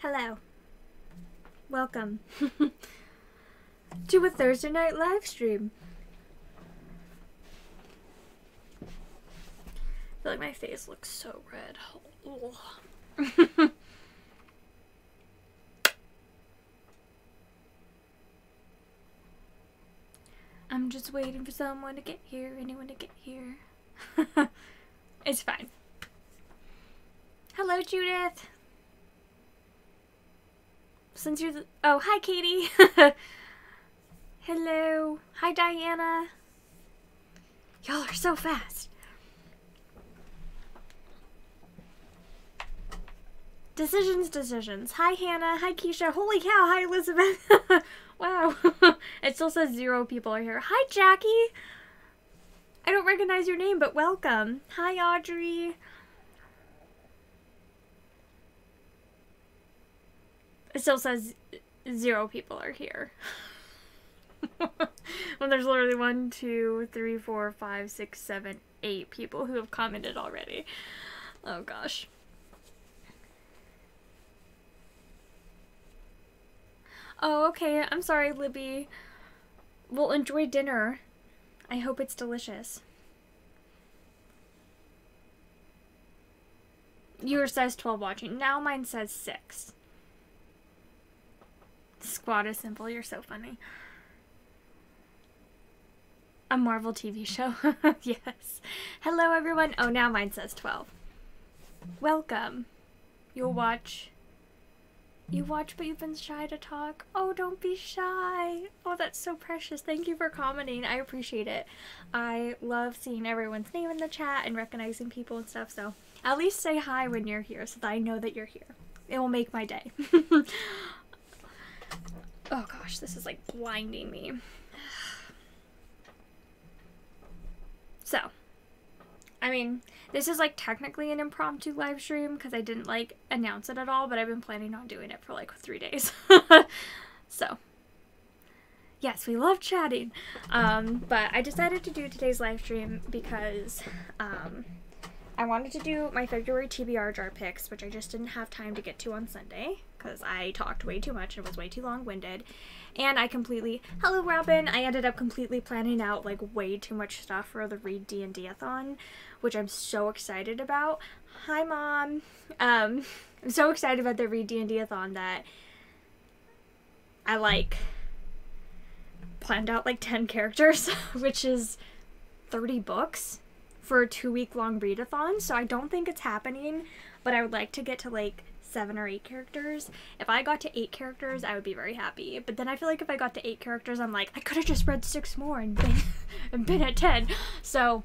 Hello. Welcome to a Thursday night live stream. I feel like my face looks so red. I'm just waiting for someone to get here, anyone to get here. It's fine. Hello, Judith. Since you're oh, hi, Katie. Hello. Hi, Diana. Y'all are so fast. Decisions. Hi, Hannah. Hi, Keisha. Holy cow. Hi, Elizabeth. Wow. It still says 0 people are here. Hi, Jackie. I don't recognize your name, but welcome. Hi, Audrey. It still says 0 people are here. When there's literally 1, 2, 3, 4, 5, 6, 7, 8 people who have commented already. Oh gosh. Oh, okay. I'm sorry, Libby. Well, enjoy dinner. I hope it's delicious. Yours says 12 watching. Now mine says 6. Squad is simple. You're so funny. A Marvel TV show. Yes. Hello, everyone. Oh, now mine says 12. Welcome. You'll watch. You watch, but you've been shy to talk. Oh, don't be shy. Oh, that's so precious. Thank you for commenting. I appreciate it. I love seeing everyone's name in the chat and recognizing people and stuff. So at least say hi when you're here so that I know that you're here. It will make my day. Oh gosh, this is like blinding me. So, I mean, this is like technically an impromptu live stream because I didn't like announce it at all, but I've been planning on doing it for like 3 days. So, yes, we love chatting. But I decided to do today's live stream because I wanted to do my February TBR jar picks, which I just didn't have time to get to on Sunday because I talked way too much and was way too long-winded. And I completely, hello Robin, I ended up completely planning out like way too much stuff for the ReaD&Dathon, which I'm so excited about. Hi Mom. I'm so excited about the ReaD&Dathon that I like planned out like 10 characters, which is 30 books for a 2-week-long readathon, so I don't think it's happening, but I would like to get to like 7 or 8 characters. If I got to 8 characters, I would be very happy, but then I feel like if I got to 8 characters, I'm like, I could have just read 6 more and been at 10, so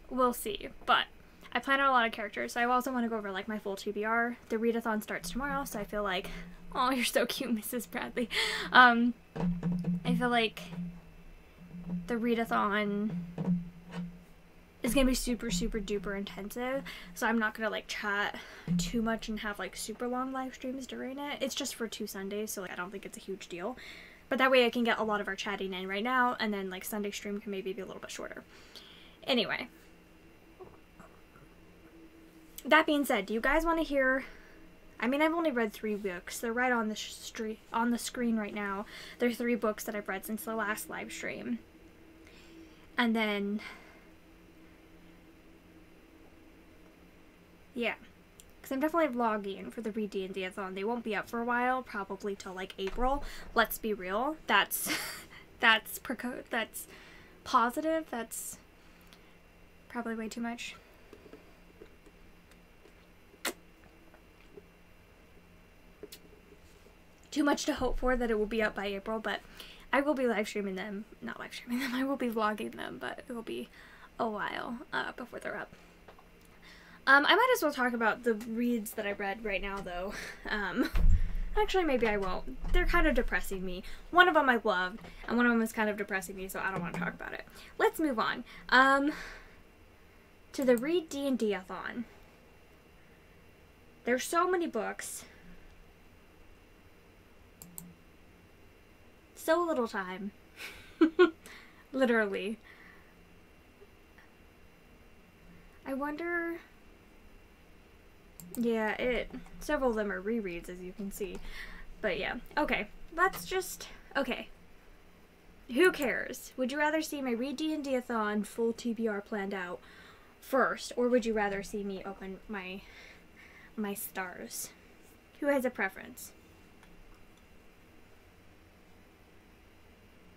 we'll see. But I plan on a lot of characters, so I also want to go over like my full TBR. The readathon starts tomorrow, so I feel like, oh, you're so cute, Mrs. Bradley. I feel like the readathon is gonna be super duper intensive, so I'm not gonna like chat too much and have like super long live streams during it. It's just for 2 Sundays, so like I don't think it's a huge deal, but that way I can get a lot of our chatting in right now, and then like Sunday stream can maybe be a little bit shorter. Anyway, that being said, do you guys want to hear? I mean, I've only read 3 books. They're right on the screen right now. They're 3 books that I've read since the last live stream, and then yeah, because I'm definitely vlogging for the ReaD&Dathon. They won't be up for a while, probably till like April. Let's be real. That's positive. That's probably way too much. Too much to hope for that it will be up by April, but I will be live streaming them. Not live streaming them. I will be vlogging them, but it will be a while before they're up. I might as well talk about the reads that I read right now, though. Actually, maybe I won't. They're kind of depressing me. One of them I loved, and one of them is kind of depressing me, so I don't want to talk about it. Let's move on. To the ReaD&Dathon. There's so many books. So little time. Literally. I wonder Yeah, several of them are rereads, as you can see. But yeah, okay. Okay. Who cares? Would you rather see my ReaD&Dathon full TBR planned out first, or would you rather see me open my stars? Who has a preference?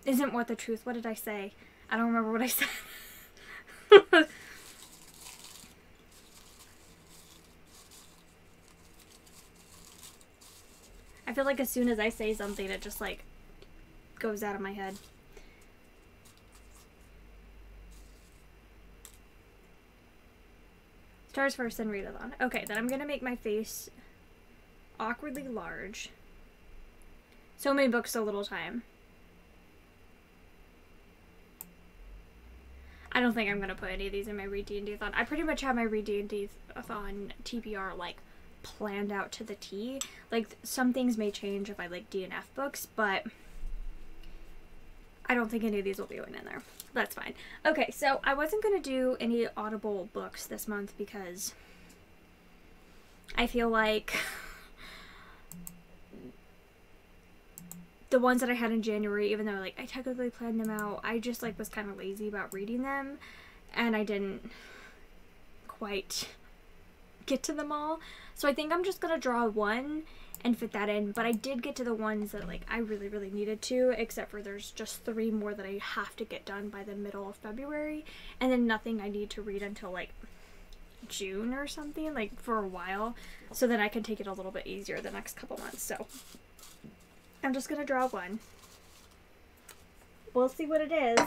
Isn't what the truth? What did I say? I don't remember what I said. I feel like as soon as I say something, it just like goes out of my head. Stars first, then ReaD&Dathon. Okay, then I'm gonna make my face awkwardly large. So many books, so little time. I don't think I'm gonna put any of these in my ReaD&Dathon. I pretty much have my ReaD&Dathon TBR like planned out to the T. Like some things may change if I like DNF books, but I don't think any of these will be going in there. That's fine. Okay, so I wasn't going to do any Audible books this month because I feel like the ones that I had in January, even though like I technically planned them out, I just like was kind of lazy about reading them and I didn't quite get to them all. So I think I'm just going to draw one and fit that in, but I did get to the ones that like I really, really needed to, except for there's just 3 more that I have to get done by the middle of February, and then nothing I need to read until like June or something, like for a while, so then I can take it a little bit easier the next couple months. So I'm just gonna draw one. We'll see what it is.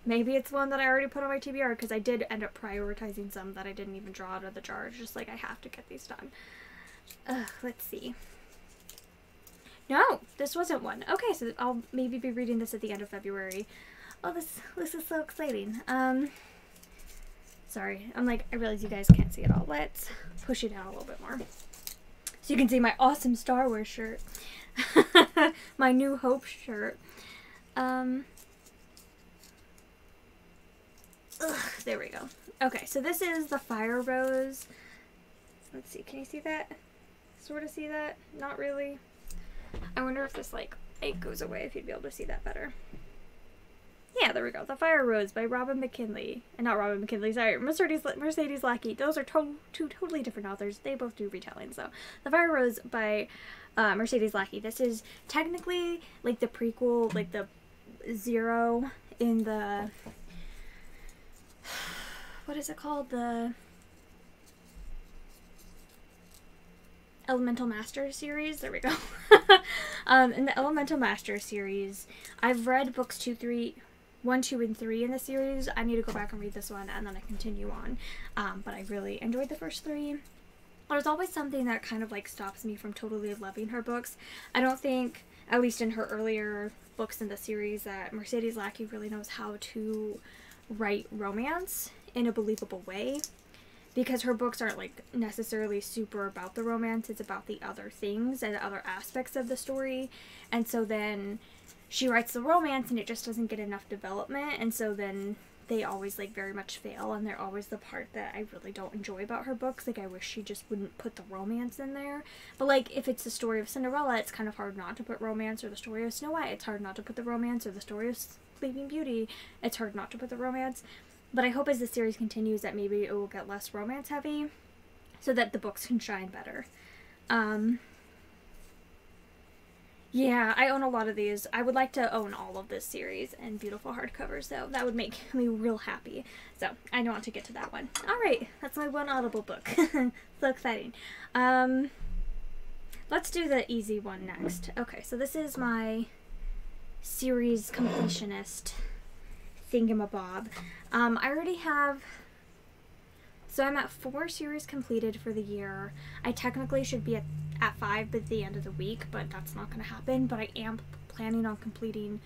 Maybe it's one that I already put on my TBR, because I did end up prioritizing some that I didn't even draw out of the jar. It's just like I have to get these done. Let's see. No, this wasn't one. Okay, so I'll maybe be reading this at the end of February. Oh, this is so exciting. Sorry, I realize you guys can't see it all. Let's push it out a little bit more, so you can see my awesome Star Wars shirt. My New Hope shirt. There we go. Okay, so this is the Fire Rose. Let's see, can you see that? Sort of see that? Not really. I wonder if this like it goes away, if you'd be able to see that better. Yeah, there we go. The Fire Rose by Robin McKinley. And not Robin McKinley, sorry. Mercedes Lackey. Those are two totally different authors. They both do retelling. So, The Fire Rose by Mercedes Lackey. This is technically like the prequel, like the 0 in the... What is it called? The Elemental Master series. There we go. In the Elemental Master series, I've read books 1, 2, and 3 in the series. I need to go back and read this one, and then I continue on. But I really enjoyed the first 3. There's always something that kind of like stops me from totally loving her books. I don't think, at least in her earlier books in the series, that Mercedes Lackey really knows how to write romance in a believable way, because her books aren't like necessarily super about the romance. It's about the other things and other aspects of the story, and so then she writes the romance and it just doesn't get enough development, and so then they always like very much fail, and they're always the part that I really don't enjoy about her books. Like I wish she just wouldn't put the romance in there. But like if it's the story of Cinderella, it's kind of hard not to put romance, or the story of Snow White, it's hard not to put the romance, or the story of Sleeping Beauty, it's hard not to put the romance. But I hope as the series continues that maybe it will get less romance heavy, so that the books can shine better. Yeah, I own a lot of these. I would like to own all of this series in beautiful hardcovers, though. That would make me real happy. So, I want to get to that one. Alright, that's my one Audible book. So exciting. Let's do the easy one next. Okay, so this is my series completionist thingamabob. I already have... So I'm at 4 series completed for the year. I technically should be at 5 by the end of the week, but that's not going to happen. But I am planning on completing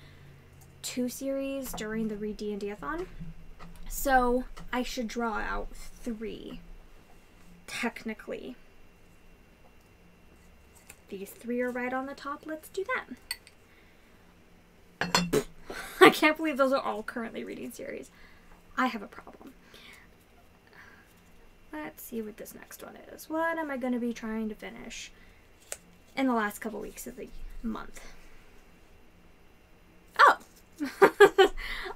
2 series during the ReaD&Dathon. So I should draw out 3, technically. These 3 are right on the top. Let's do that. I can't believe those are all currently reading series. I have a problem. let's see what this next one is. What am I going to be trying to finish in the last couple weeks of the month? Oh!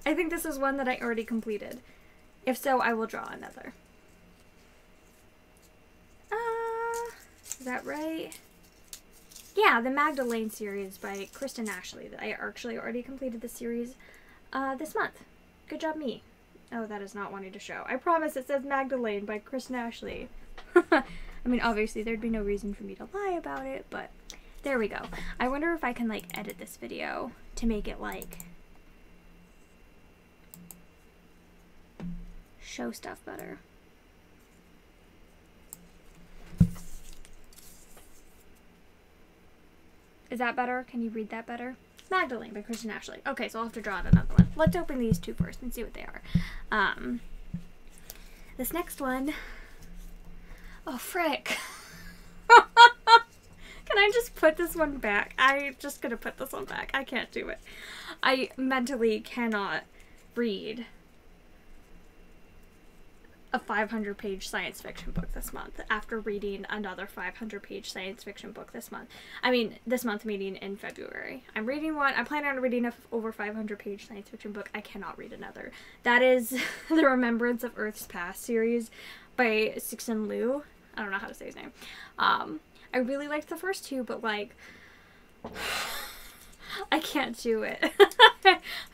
I think this is one that I already completed. If so, I will draw another. Is that right? Yeah, the Magdalene series by Kristen Ashley. I actually already completed the series this month. Good job, me. Oh, that is not wanting to show. I promise it says Magdalene by Kristen Ashley. I mean, obviously, there'd be no reason for me to lie about it, but there we go. I wonder if I can, like, edit this video to make it, like, show stuff better. Is that better? Can you read that better? Magdalene by Kristen Ashley. Okay, so I'll have to draw out another one. Let's open these two first and see what they are. This next one... Oh, frick. Can I just put this one back? I'm just gonna put this one back. I can't do it. I mentally cannot read a 500-page science fiction book this month after reading another 500-page science fiction book this month. I mean, this month meaning in February. I'm reading one. I'm planning on reading a over 500-page science fiction book. I cannot read another. That is The Remembrance of Earth's Past series by Cixin Liu. I don't know how to say his name. I really liked the first two, but, like, I can't do it.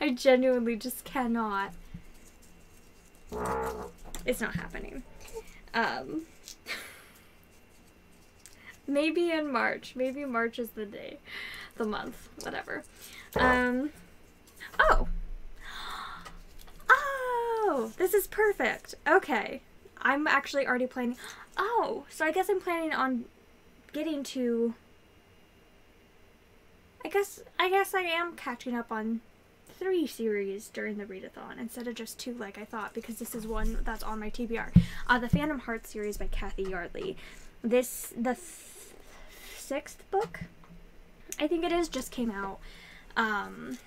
I genuinely just cannot. It's not happening. Maybe in March. Maybe March is the day. The month. Whatever. Oh! Oh! This is perfect. Okay. I'm actually already planning... Oh! So I guess I'm planning on getting to... I guess I am catching up on 3 series during the ReaD&Dathon instead of just 2 like I thought, because this is one that's on my TBR. The Phantom Heart series by Kathy Yardley. This, the 6th book, I think it is, just came out on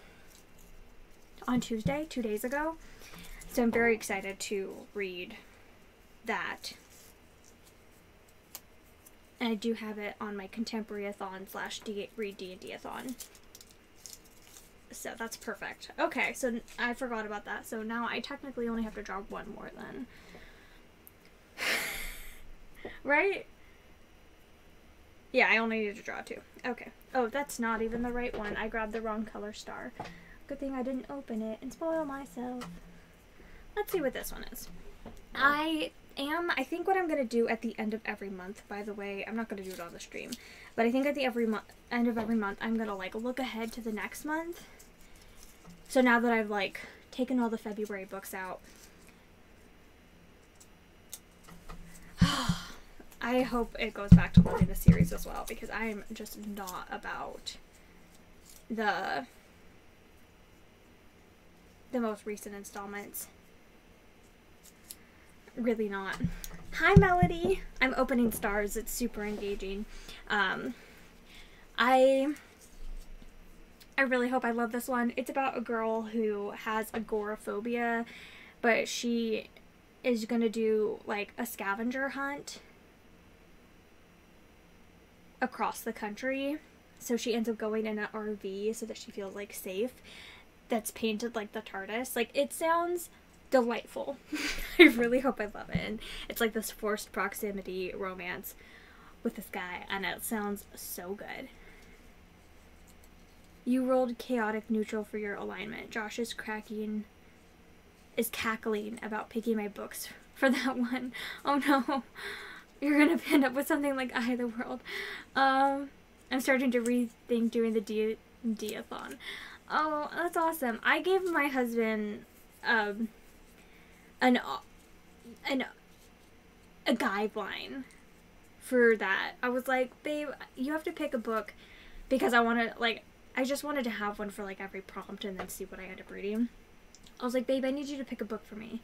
Tuesday, 2 days ago. So I'm very excited to read that. And I do have it on my Contemporary-a-thon / ReaD&Dathon. So that's perfect. Okay, so I forgot about that. So now I technically only have to draw one more then. Right? Yeah, I only need to draw 2. Okay. Oh, that's not even the right one. I grabbed the wrong color star. Good thing I didn't open it and spoil myself. Let's see what this one is. I think what I'm going to do at the end of every month, by the way, I'm not going to do it on the stream, but I think at the end of every month, I'm going to, like, look ahead to the next month. So now that I've, like, taken all the February books out, I hope it goes back to loving the series as well, because I'm just not about the most recent installments. Really not. Hi, Melody. I'm opening stars. It's super engaging. I really hope I love this one. It's about a girl who has agoraphobia, but she is going to do, like, a scavenger hunt across the country. So she ends up going in an RV so that she feels, like, safe. That's painted like the TARDIS. Like, it sounds delightful. I really hope I love it. And it's like this forced proximity romance with this guy, and it sounds so good. You rolled chaotic neutral for your alignment. Josh is cackling about picking my books for that one. Oh no. You're gonna end up with something like Eye of the World. I'm starting to rethink doing the D&Dathon. Oh, that's awesome. I gave my husband a guideline for that. I was like, babe, you have to pick a book, because I just wanted to have one for, like, every prompt and then see what I end up reading. I was like, babe, I need you to pick a book for me.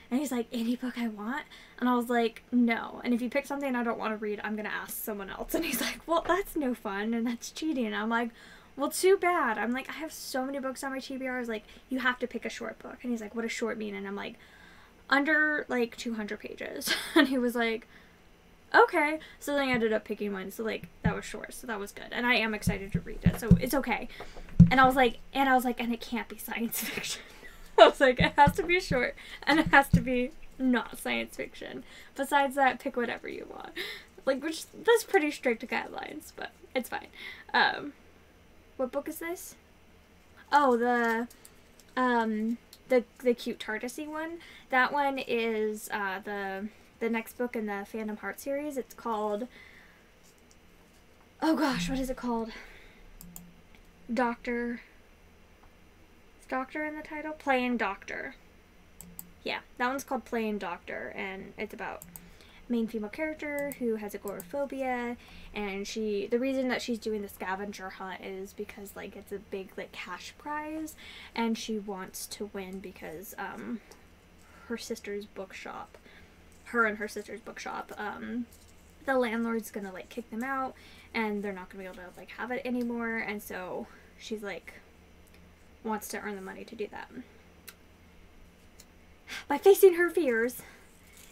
And he's like, any book I want? And I was like, no. And if you pick something I don't want to read, I'm going to ask someone else. And he's like, well, that's no fun, and that's cheating. And I'm like, well, too bad. I'm like, I have so many books on my TBR. I was like, you have to pick a short book. And he's like, what does short mean? And I'm like, under like 200 pages. And he was like, okay. So then I ended up picking one. So like that was short. So that was good. And I am excited to read it. So it's okay. And I was like, and it can't be science fiction. I was like, it has to be short and it has to be not science fiction. Besides that, pick whatever you want. Like, which, that's pretty strict guidelines, but it's fine. What book is this? Oh, the cute TARDIS-y one. That one is, the next book in the Phantom Heart series. It's called, oh gosh, what is it called? Doctor in the title? Playing Doctor. Yeah, that one's called Playing Doctor, and it's about main female character who has agoraphobia, and the reason that she's doing the scavenger hunt is because like it's a big like cash prize, and she wants to win because her sister's bookshop, the landlord's gonna like kick them out, and they're not gonna be able to like have it anymore, and so she's like wants to earn the money to do that by facing her fears.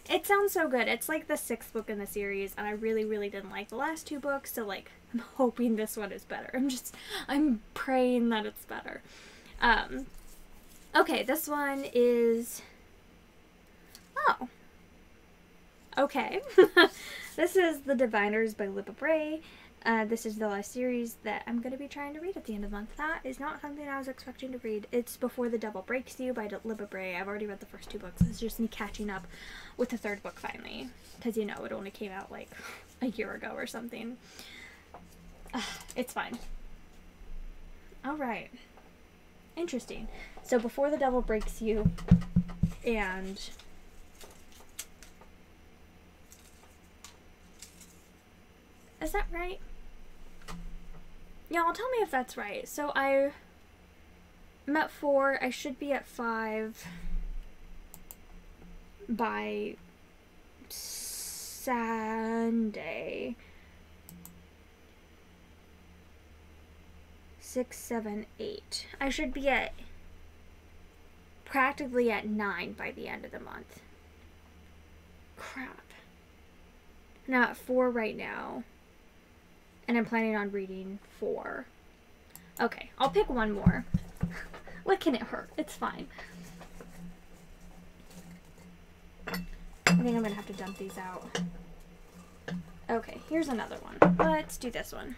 It sounds so good. It's like the 6th book in the series, and I really, really didn't like the last 2 books, so like I'm hoping this one is better. I'm praying that it's better. Okay, this one is, oh, okay. This is The Diviners by Libba Bray. This is the last series that I'm going to be trying to read at the end of the month. That is not something I was expecting to read. It's Before the Devil Breaks You by Libba Bray. I've already read the first 2 books. It's just me catching up with the 3rd book finally. Because, you know, it only came out like a year ago or something. It's fine. Alright. Interesting. So Before the Devil Breaks You and... Is that right? Y'all tell me if that's right. So I'm at 4. I should be at 5 by Sunday. 6, 7, 8. I should be at practically at 9 by the end of the month. Crap. I'm at 4 right now. And I'm planning on reading 4. Okay, I'll pick one more. What can it hurt? It's fine. I think I'm gonna have to dump these out. Okay, here's another one. Let's do this one.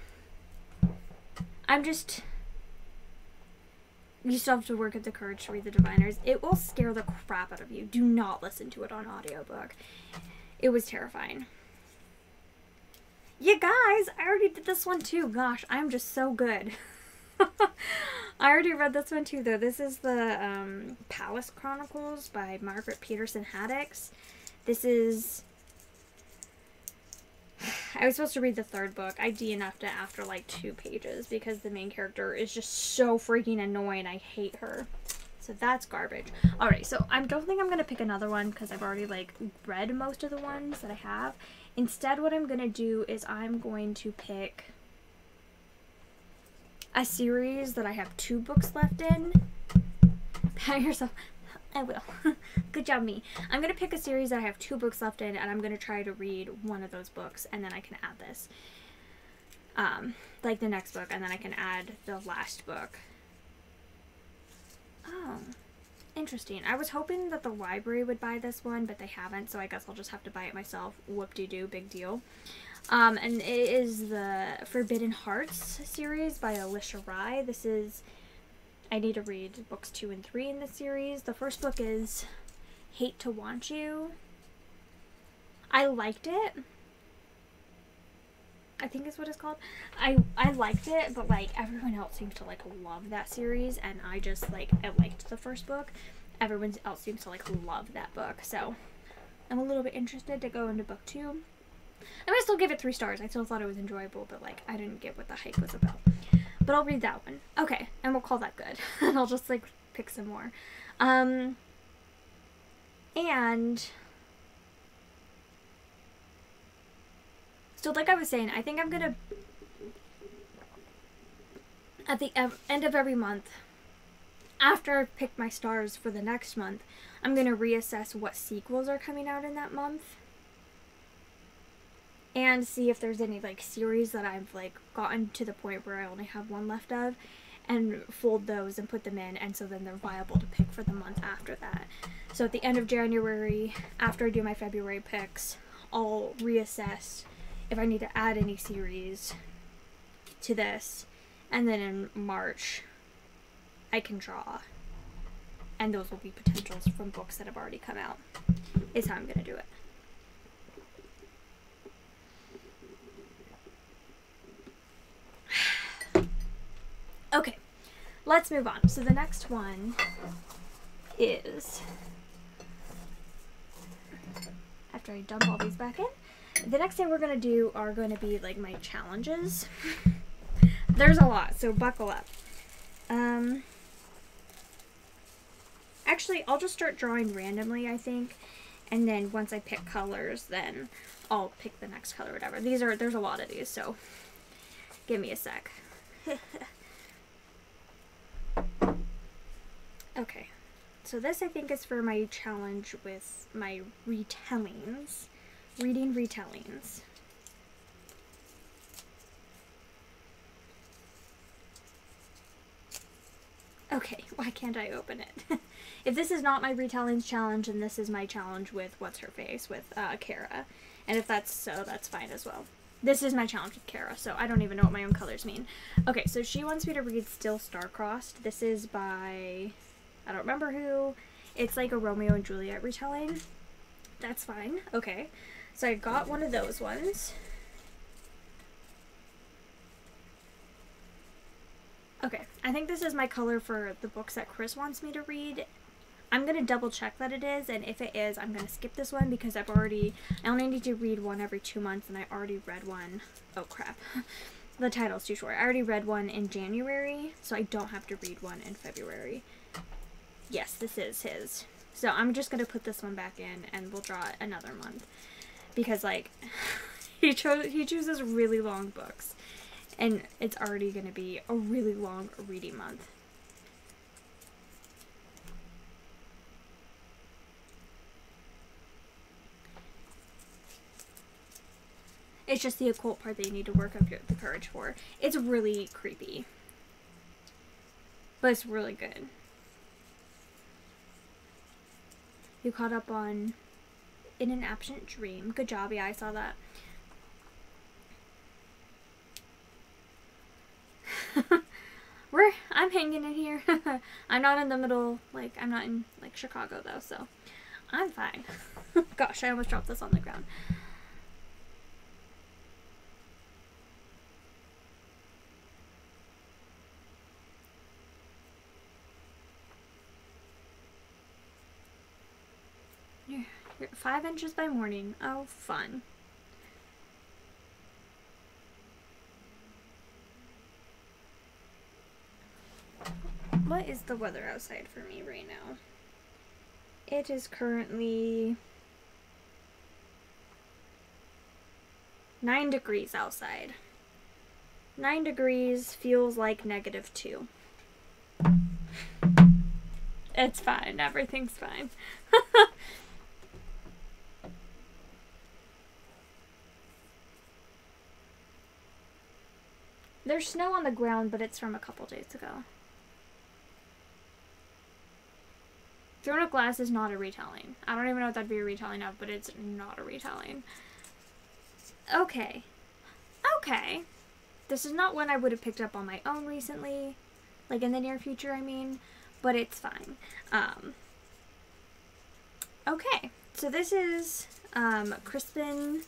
You still have to work up the courage to read The Diviners. It will scare the crap out of you. Do not listen to it on audiobook. It was terrifying. You guys, I already did this one too. Gosh, I'm just so good. I already read this one too, though. This is the Palace Chronicles by Margaret Peterson Haddix. This is... I was supposed to read the 3rd book. I DNF'd it after like 2 pages because the main character is just so freaking annoying. I hate her. So that's garbage. Alright, so I don't think I'm going to pick another one because I've already like read most of the ones that I have. Instead, what I'm going to do is I'm going to pick a series that I have 2 books left in. Pat yourself. I will. Good job, me. I'm going to pick a series that I have 2 books left in, and I'm going to try to read one of those books, and then I can add this. Like the next book, and then I can add the last book. Oh. Interesting. I was hoping that the library would buy this one, but they haven't, so I guess I'll just have to buy it myself. Whoop-de-doo, big deal. And it is the Forbidden Hearts series by Alicia Rai. This is... I need to read books 2 and 3 in this series. The first book is Hate to Want You. I liked it. I think is what it's called. I liked it, but like everyone else seems to like love that series, and I just like I liked the first book. Everyone else seems to like love that book, so I'm a little bit interested to go into book 2. I'm gonna still give it 3 stars. I still thought it was enjoyable, but like I didn't get what the hype was about. But I'll read that one. Okay, and we'll call that good. And I'll just like pick some more. And so like I was saying, I think I'm gonna, at the end of every month, after I've picked my stars for the next month, I'm going to reassess what sequels are coming out in that month. And see if there's any, like, series that I've, like, gotten to the point where I only have one left of. And fold those and put them in, and so then they're viable to pick for the month after that. So at the end of January, after I do my February picks, I'll reassess if I need to add any series to this. And then in March, I can draw. And those will be potentials from books that have already come out, is how I'm going to do it. Okay, let's move on. So the next one is, after I dump all these back in, the next thing we're going to do are going to be like my challenges. There's a lot, so buckle up. Actually, I'll just start drawing randomly, I think, and then once I pick colors, then I'll pick the next color, whatever. There's a lot of these, so give me a sec. Okay, so this I think is for my challenge with my retellings, reading retellings. Okay, why can't I open it? If this is not my retellings challenge, then this is my challenge with What's-Her-Face, with Kara. And if that's so, that's fine as well. This is my challenge with Kara, so I don't even know what my own colors mean. Okay, so she wants me to read Still Star-Crossed. This is by, I don't remember who. It's like a Romeo and Juliet retelling. That's fine. Okay, so I got one of those ones. Okay, I think this is my color for the books that Chris wants me to read. I'm going to double check that it is, and if it is, I'm going to skip this one because I only need to read one every 2 months, and I already read one. Oh crap. The title's too short. I already read one in January, so I don't have to read one in February. Yes, this is his. So I'm just going to put this one back in, and we'll draw it another month. Because, like, he chooses really long books, and it's already going to be a really long reading month. It's just the occult part that you need to work up the courage for. It's really creepy. But it's really good. You caught up on In an Absent Dream. Good job. Yeah, I saw that. I'm hanging in here. I'm not in the middle, like, I'm not in, like, Chicago, though, so I'm fine. Gosh, I almost dropped this on the ground. You're 5 inches by morning. Oh, fun. What is the weather outside for me right now? It is currently 9 degrees outside. 9 degrees feels like -2. It's fine. Everything's fine. There's snow on the ground, but it's from a couple days ago. Throne of Glass is not a retelling. I don't even know what that'd be a retelling of, but it's not a retelling. Okay. Okay. This is not one I would have picked up on my own recently. Like, in the near future, I mean. But it's fine. Okay. So this is, Crispin...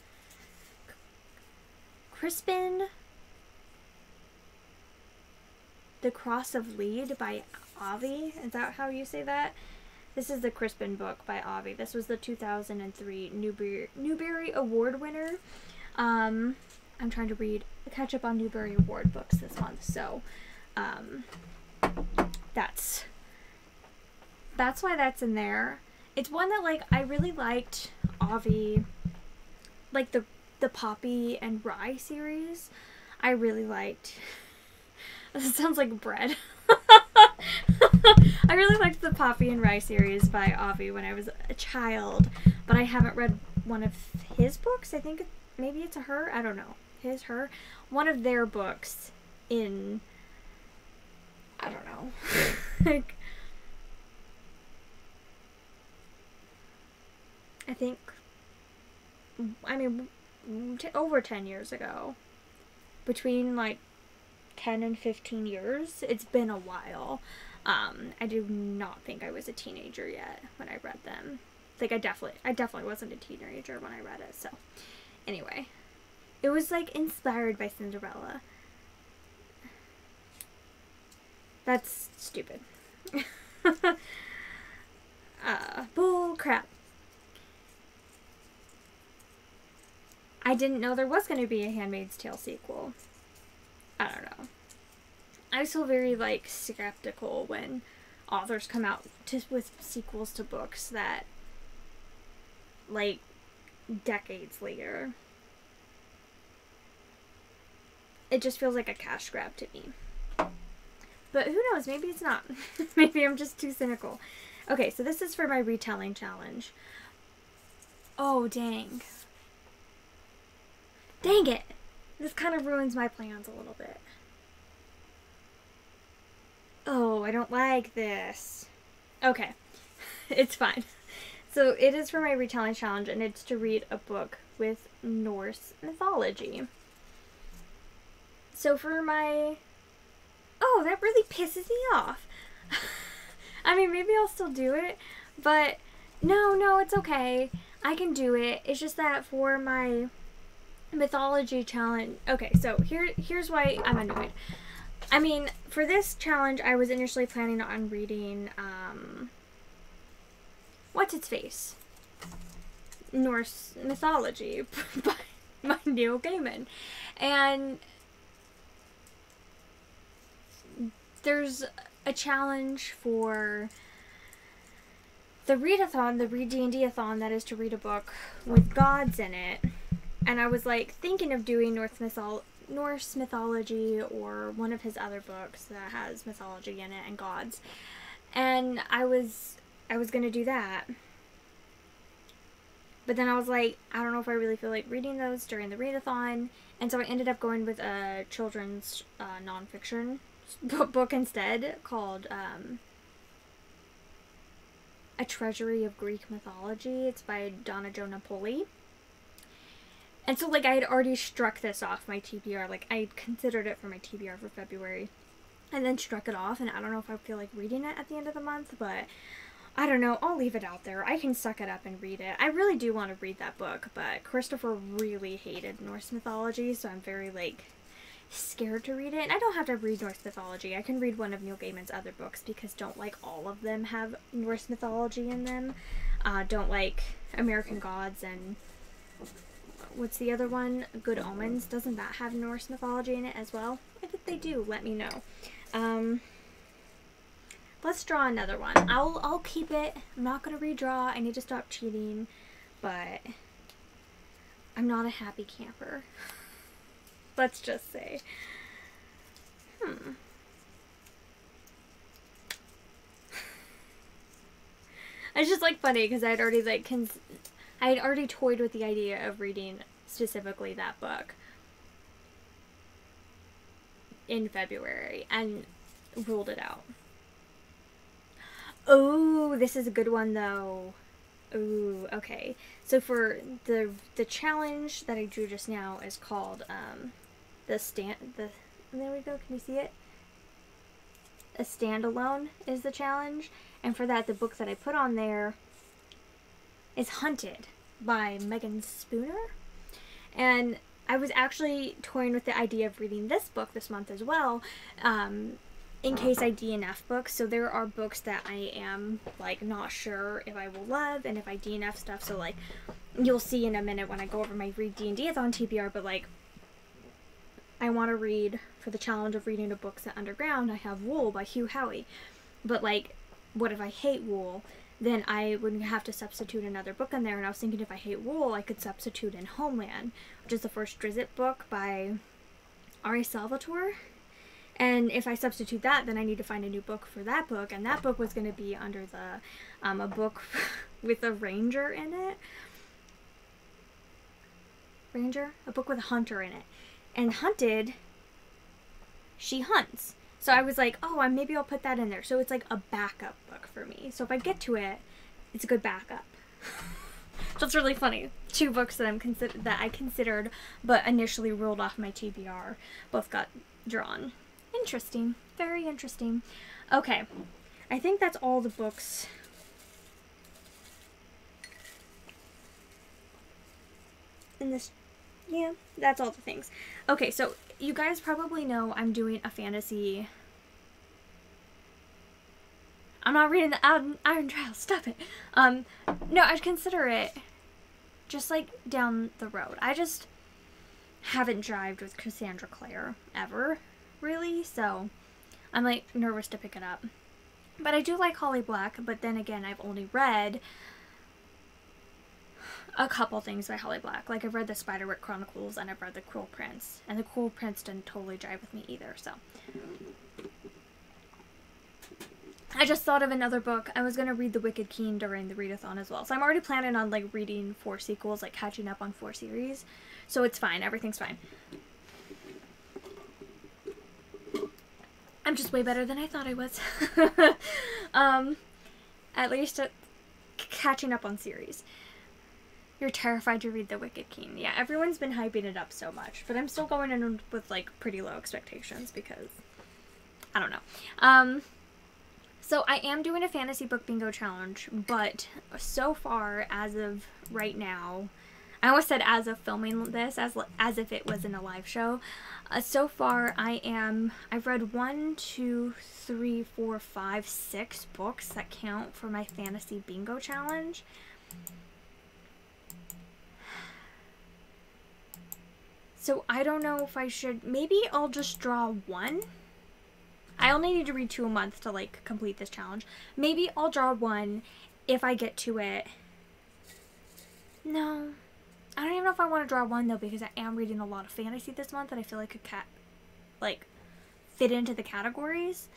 The Cross of Lead by Avi. Is that how you say that? This is the Crispin book by Avi. This was the 2003 Newbery Award winner. I'm trying to catch up on Newbery Award books this month, so that's why that's in there. It's one that, like, I really liked Avi, like the Poppy and Rye series. I really liked. This sounds like bread. I really liked the Poppy and Rye series by Avi when I was a child, but I haven't read one of his books. I think maybe it's a her. I don't know. His, her. One of their books in, I don't know. Like, I think, I mean, over 10 years ago. Between like 10 and 15 years. It's been a while. I do not think I was a teenager yet when I read them. Like I definitely wasn't a teenager when I read it. So anyway, it was like inspired by Cinderella. That's stupid. Bull crap. I didn't know there was going to be a Handmaid's Tale sequel. I don't know. I was so very, like, skeptical when authors come out with sequels to books that, like, decades later. It just feels like a cash grab to me. But who knows? Maybe it's not. Maybe I'm just too cynical. Okay, so this is for my retelling challenge. Oh, dang. Dang it! This kind of ruins my plans a little bit. Oh, I don't like this. Okay. It's fine. So it is for my retelling challenge, and it's to read a book with Norse mythology. So for my... Oh, that really pisses me off. I mean, maybe I'll still do it, but no, it's okay. I can do it. It's just that for my mythology challenge... Okay, so here's why I'm annoyed. I mean, for this challenge, I was initially planning on reading, what's its face? Norse mythology by Neil Gaiman. And there's a challenge for the ReaD&Dathon, the ReaD&Dathon, that is to read a book with gods in it. And I was like thinking of doing Norse mythology or one of his other books that has mythology in it and gods. And I was going to do that. But then I was like, I don't know if I really feel like reading those during the readathon. And so I ended up going with a children's nonfiction book instead called A Treasury of Greek Mythology. It's by Donna Jo Napoli. And so, like, I had already struck this off my TBR. Like, I considered it for my TBR for February. And then struck it off. And I don't know if I feel like reading it at the end of the month. But I don't know. I'll leave it out there. I can suck it up and read it. I really do want to read that book. But Christopher really hated Norse mythology. So I'm very, like, scared to read it. And I don't have to read Norse mythology. I can read one of Neil Gaiman's other books. Because don't, like, all of them have Norse mythology in them. Don't like American Gods and... What's the other one? Good Omens. Doesn't that have Norse mythology in it as well? If they do, let me know. Let's draw another one. I'll keep it. I'm not gonna redraw. I need to stop cheating, but I'm not a happy camper. Let's just say. It's just like funny because I'd already like I had already toyed with the idea of reading specifically that book in February and ruled it out. Oh, this is a good one though. Ooh, okay. So for the challenge that I drew just now is called there we go, can you see it? A Standalone is the challenge, and for that the book that I put on there is Hunted by Megan Spooner. And I was actually toying with the idea of reading this book this month as well, in case I DNF books. So there are books that I am like not sure if I will love and if I DNF stuff. So like you'll see in a minute when I go over my ReaD&Dathon TBR, but like I want to read for the challenge of reading a book set underground. I have Wool by Hugh Howey. But like, what if I hate Wool? Then I would have to substitute another book in there. And I was thinking if I hate Wool, I could substitute in Homeland, which is the first Drizzt book by Ari Salvatore. And if I substitute that, then I need to find a new book for that book, and that book was going to be under the a book with a ranger in it. Ranger? A book with a hunter in it. And Hunted, she hunts. So I was like, oh, maybe I'll put that in there. So it's like a backup book for me. So if I get to it, it's a good backup. So it's really funny. 2 books that I considered, but initially ruled off my TBR, both got drawn. Interesting. Very interesting. Okay. I think that's all the books. In this, yeah, that's all the things. Okay, so you guys probably know I'm doing a fantasy. I'm not reading the Iron Trial. Stop it. No, I'd consider it just like down the road. I just haven't jived with Cassandra Clare ever, really. So I'm like nervous to pick it up. But I do like Holly Black. But then again, I've only read a couple things by Holly Black. Like I've read the Spiderwick Chronicles and I've read the Cruel Prince. And the Cruel Prince didn't totally jive with me either. So I just thought of another book. I was going to read The Wicked Queen during the readathon as well. So I'm already planning on like reading 4 sequels, like catching up on 4 series. So it's fine. Everything's fine. I'm just way better than I thought I was. At least catching up on series. You're terrified to read The Wicked King. Yeah, everyone's been hyping it up so much. But I'm still going in with like pretty low expectations because I don't know. So I am doing a fantasy book bingo challenge, but so far, as of right now, I almost said as of filming this, as if it was in a live show. So far, I've read 1, 2, 3, 4, 5, 6 books that count for my fantasy bingo challenge. So I don't know if I should, maybe I'll just draw 1. I only need to read 2 a month to like complete this challenge. Maybe I'll draw 1 if I get to it. No. I don't even know if I want to draw 1 though, because I am reading a lot of fantasy this month and I feel like it could fit into the categories.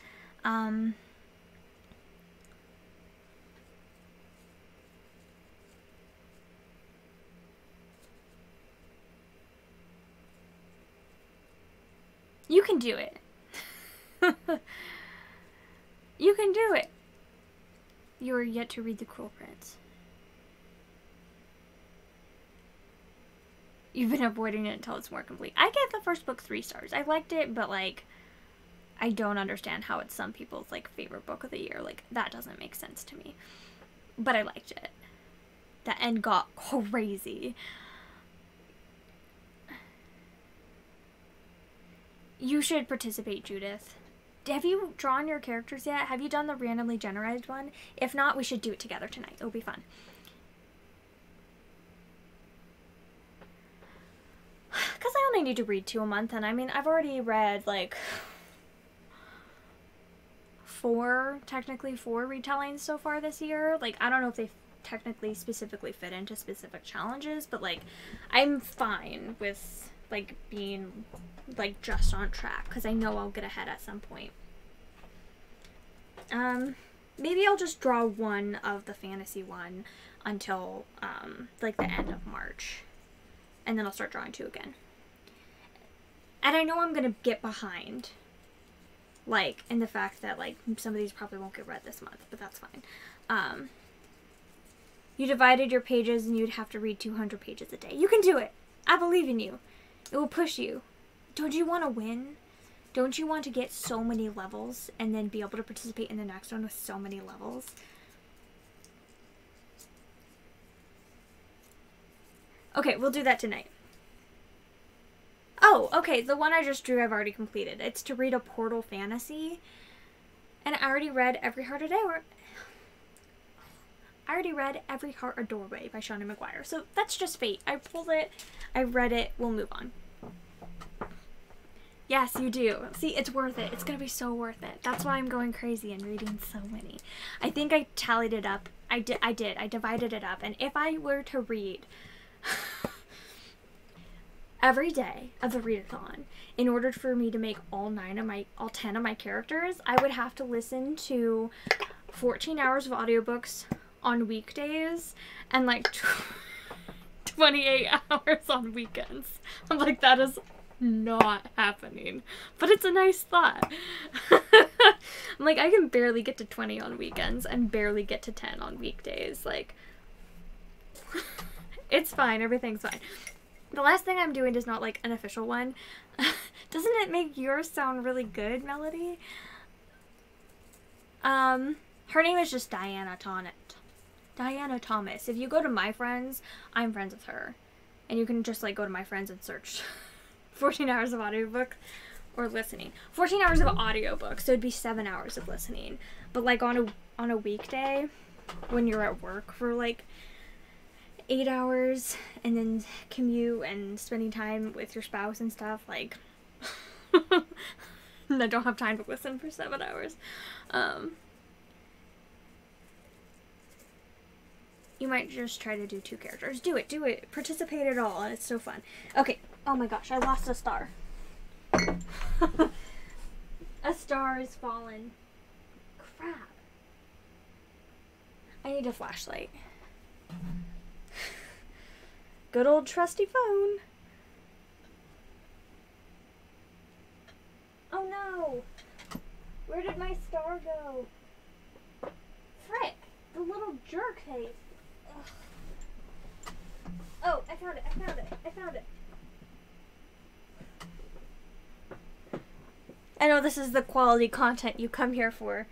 You can do it. You can do it. You are yet to read The Cruel Prince. You've been avoiding it until it's more complete. I gave the first book 3 stars. I liked it, but like, I don't understand how it's some people's like favorite book of the year. Like, that doesn't make sense to me. But I liked it. The end got crazy. You should participate, Judith. Have you drawn your characters yet? Have you done the randomly generated one? If not, we should do it together tonight. It'll be fun. Because I only need to read 2 a month, and I mean, I've already read, like, 4 retellings so far this year. Like, I don't know if they technically specifically fit into specific challenges, but, like, I'm fine with, like, being, like, just on track, because I know I'll get ahead at some point. Maybe I'll just draw 1 of the fantasy one until, like, the end of March. And then I'll start drawing 2 again. And I know I'm going to get behind. Like, in the fact that, like, some of these probably won't get read this month. But that's fine. You divided your pages and you'd have to read 200 pages a day. You can do it. I believe in you. It will push you. Don't you want to win? Don't you want to get so many levels and then be able to participate in the next one with so many levels? Okay, we'll do that tonight. Oh, okay, the one I just drew I've already completed. It's to read a Portal Fantasy. And I already read Every Heart a Doorway by Shawnee McGuire. So that's just fate. I pulled it, I read it, we'll move on. Yes, you do. See, it's worth it. It's gonna be so worth it. That's why I'm going crazy and reading so many. I think I tallied it up. I did. I divided it up. And if I were to read every day of the readathon, in order for me to make all 10 of my characters, I would have to listen to 14 hours of audiobooks on weekdays and like 28 hours on weekends. I'm like, that is not happening. But it's a nice thought. I'm like, I can barely get to 20 on weekends and barely get to 10 on weekdays. Like, it's fine. Everything's fine. The last thing I'm doing is not like an official one. Doesn't it make yours sound really good, Melody? Her name is just Diana Thomas. If you go to my friends, I'm friends with her. And you can just like go to my friends and search 14 hours of audiobook or listening. 14 hours of audiobook, so it'd be 7 hours of listening. But like on a weekday, when you're at work for like 8 hours and then commute and spending time with your spouse and stuff, like and I don't have time to listen for 7 hours. You might just try to do 2 characters. Do it. Participate at all, and it's so fun. Okay. Oh my gosh, I lost a star. A star is fallen. Crap. I need a flashlight. Good old trusty phone. Oh no! Where did my star go? Frick! The little jerk face. Ugh. Oh, I found it. I know this is the quality content you come here for.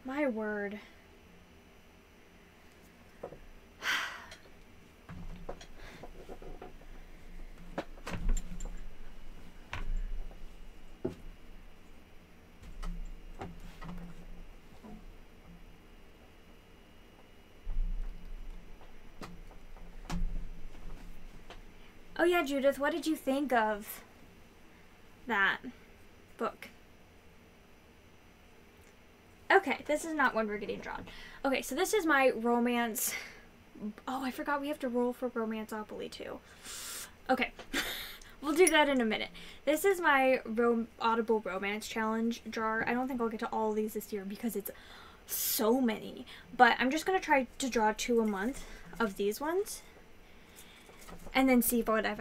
My word. Oh yeah, Judith, what did you think of that book? Okay, this is not one we're getting drawn. Okay, so this is my romance. Oh, I forgot we have to roll for Romanceopoly too. Okay, we'll do that in a minute. This is my Audible Romance Challenge jar. I don't think I'll get to all of these this year because it's so many. But I'm just going to try to draw 2 a month of these ones. And then see what I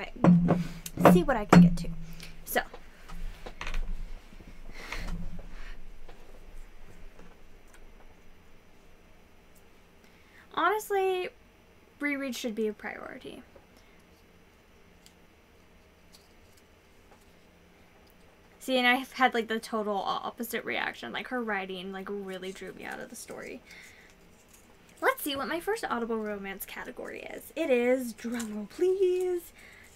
can get to. So, honestly, reread should be a priority. See, and I've had like the total opposite reaction. Like her writing like really drew me out of the story. Let's see what my first Audible Romance category is. It is, drumroll please.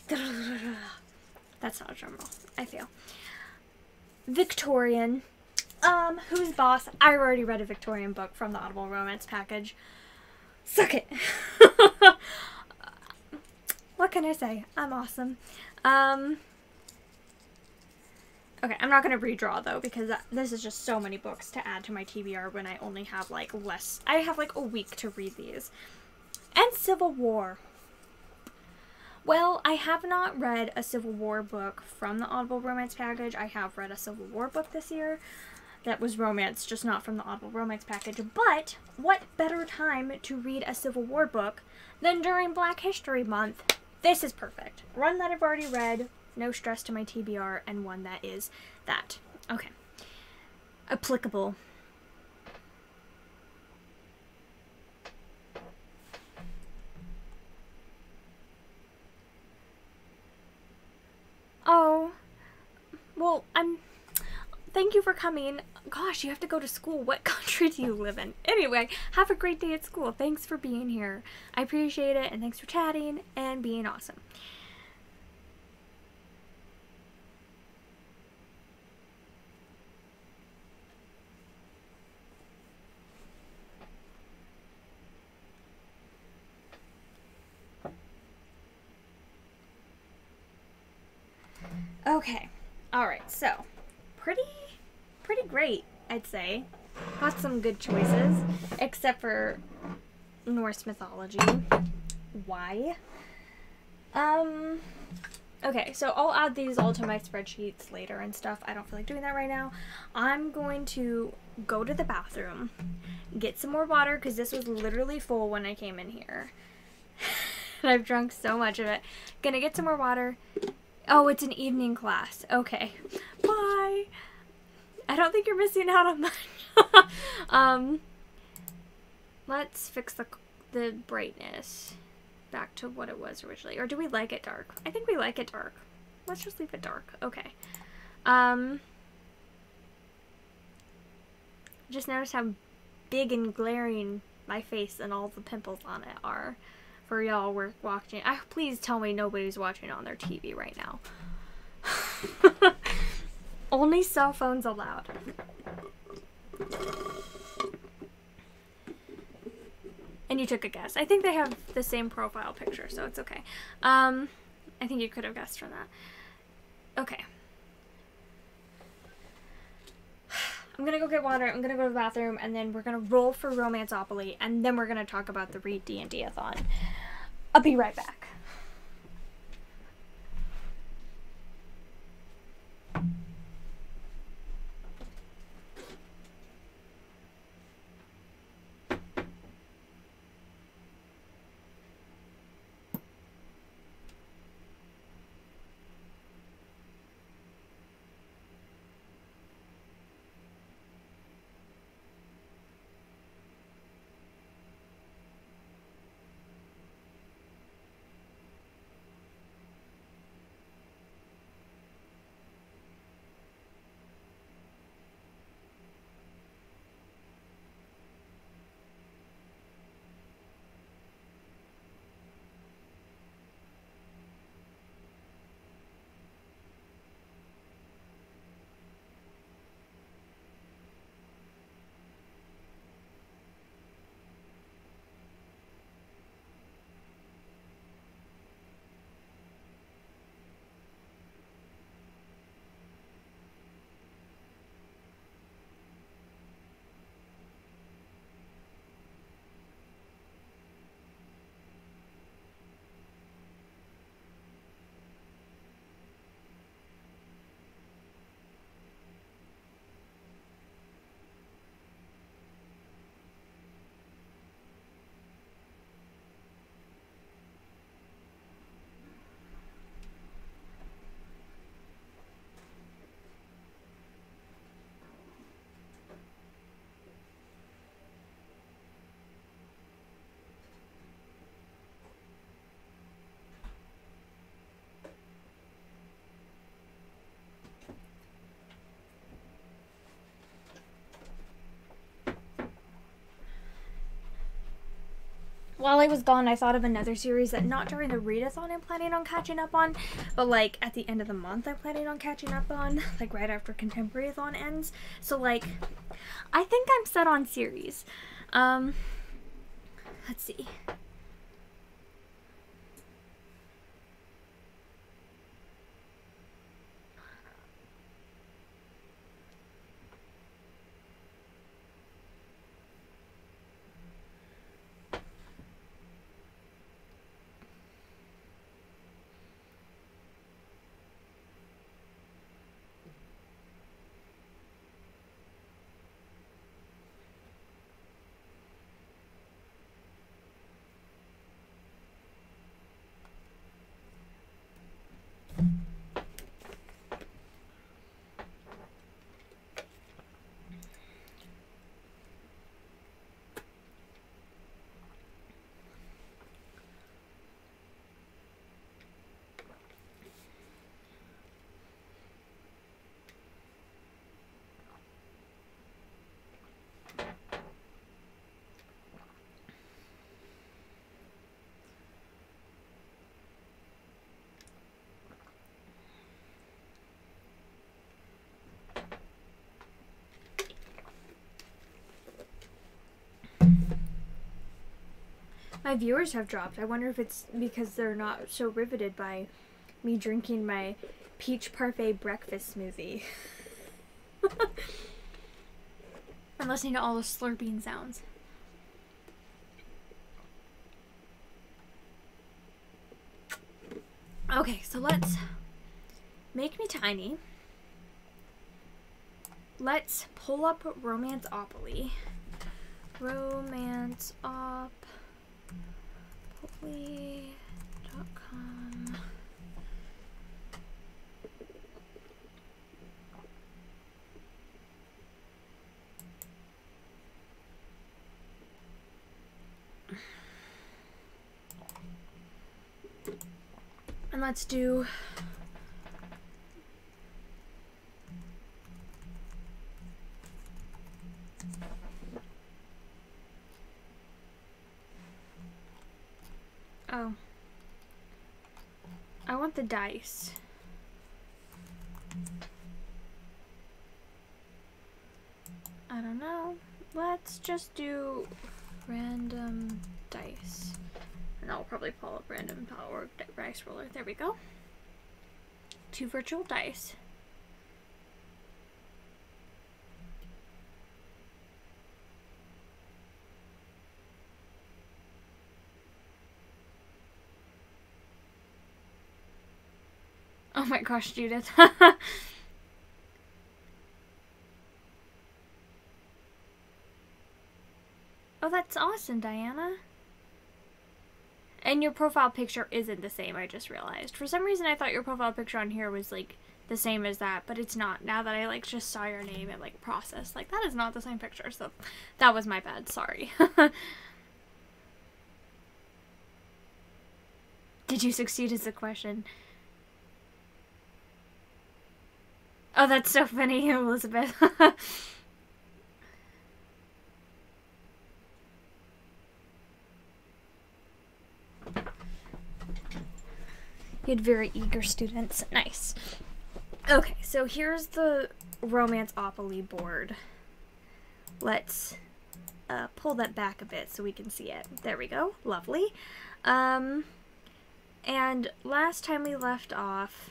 That's not a drumroll. I fail. Victorian. Who's boss? I already read a Victorian book from the Audible Romance package. Suck it. What can I say? I'm awesome. Okay, I'm not going to redraw, though, because this is just so many books to add to my TBR when I only have, like, less. I have, like, a week to read these. And Civil War. Well, I have not read a Civil War book from the Audible Romance package. I have read a Civil War book this year that was romance, just not from the Audible Romance package. But what better time to read a Civil War book than during Black History Month? This is perfect. One that I've already read. No stress to my TBR, and one that is that. Okay. Applicable. Oh. Well, thank you for coming. Gosh, you have to go to school. What country do you live in? Anyway, have a great day at school. Thanks for being here. I appreciate it, and thanks for chatting and being awesome. Okay, alright, so, pretty great, I'd say. Got some good choices, except for Norse mythology. why. Okay, so I'll add these all to my spreadsheets later and stuff. I don't feel like doing that right now. I'm going to go to the bathroom, get some more water, because this was literally full when I came in here. And I've drunk so much of it. Gonna get some more water. Oh, it's an evening class. Okay. Bye. I don't think you're missing out on much. Let's fix the brightness back to what it was originally. Or do we like it dark? I think we like it dark. Let's just leave it dark. Okay. Just noticed how big and glaring my face and all the pimples on it are for y'all watching. Please tell me nobody's watching on their TV right now. Only cell phones allowed. And you took a guess. I think they have the same profile picture, so it's okay. I think you could have guessed from that. Okay. I'm gonna go get water, I'm gonna go to the bathroom, and then we're gonna roll for Romanceopoly, and then we're gonna talk about the ReaD&Dathon. I'll be right back. While I was gone, I thought of another series that not during the readathon I'm planning on catching up on, but like at the end of the month I'm planning on catching up on, like right after Contemporary-athon ends. So like, I think I'm set on series. Let's see. My viewers have dropped. I wonder if it's because they're not so riveted by me drinking my peach parfait breakfast smoothie. I'm listening to all the slurping sounds. Okay, so let's make me tiny. Let's pull up Romanceopoly. Romanceopoly.com. And let's do oh, I want the dice. I don't know. Let's just do random dice. And I'll probably pull up random or dice roller. There we go. 2 virtual dice. Oh my gosh, Judith. Oh, that's awesome, Diana. And your profile picture isn't the same, I just realized. For some reason, I thought your profile picture on here was, like, the same as that, but it's not. Now that I, like, just saw your name and, like, processed, like, that is not the same picture, so that was my bad. Sorry. Did you succeed is the question. Oh, that's so funny, Elizabeth. You had very eager students. Nice. Okay, so here's the Romanceopoly board. Let's pull that back a bit so we can see it. There we go. Lovely. And last time we left off,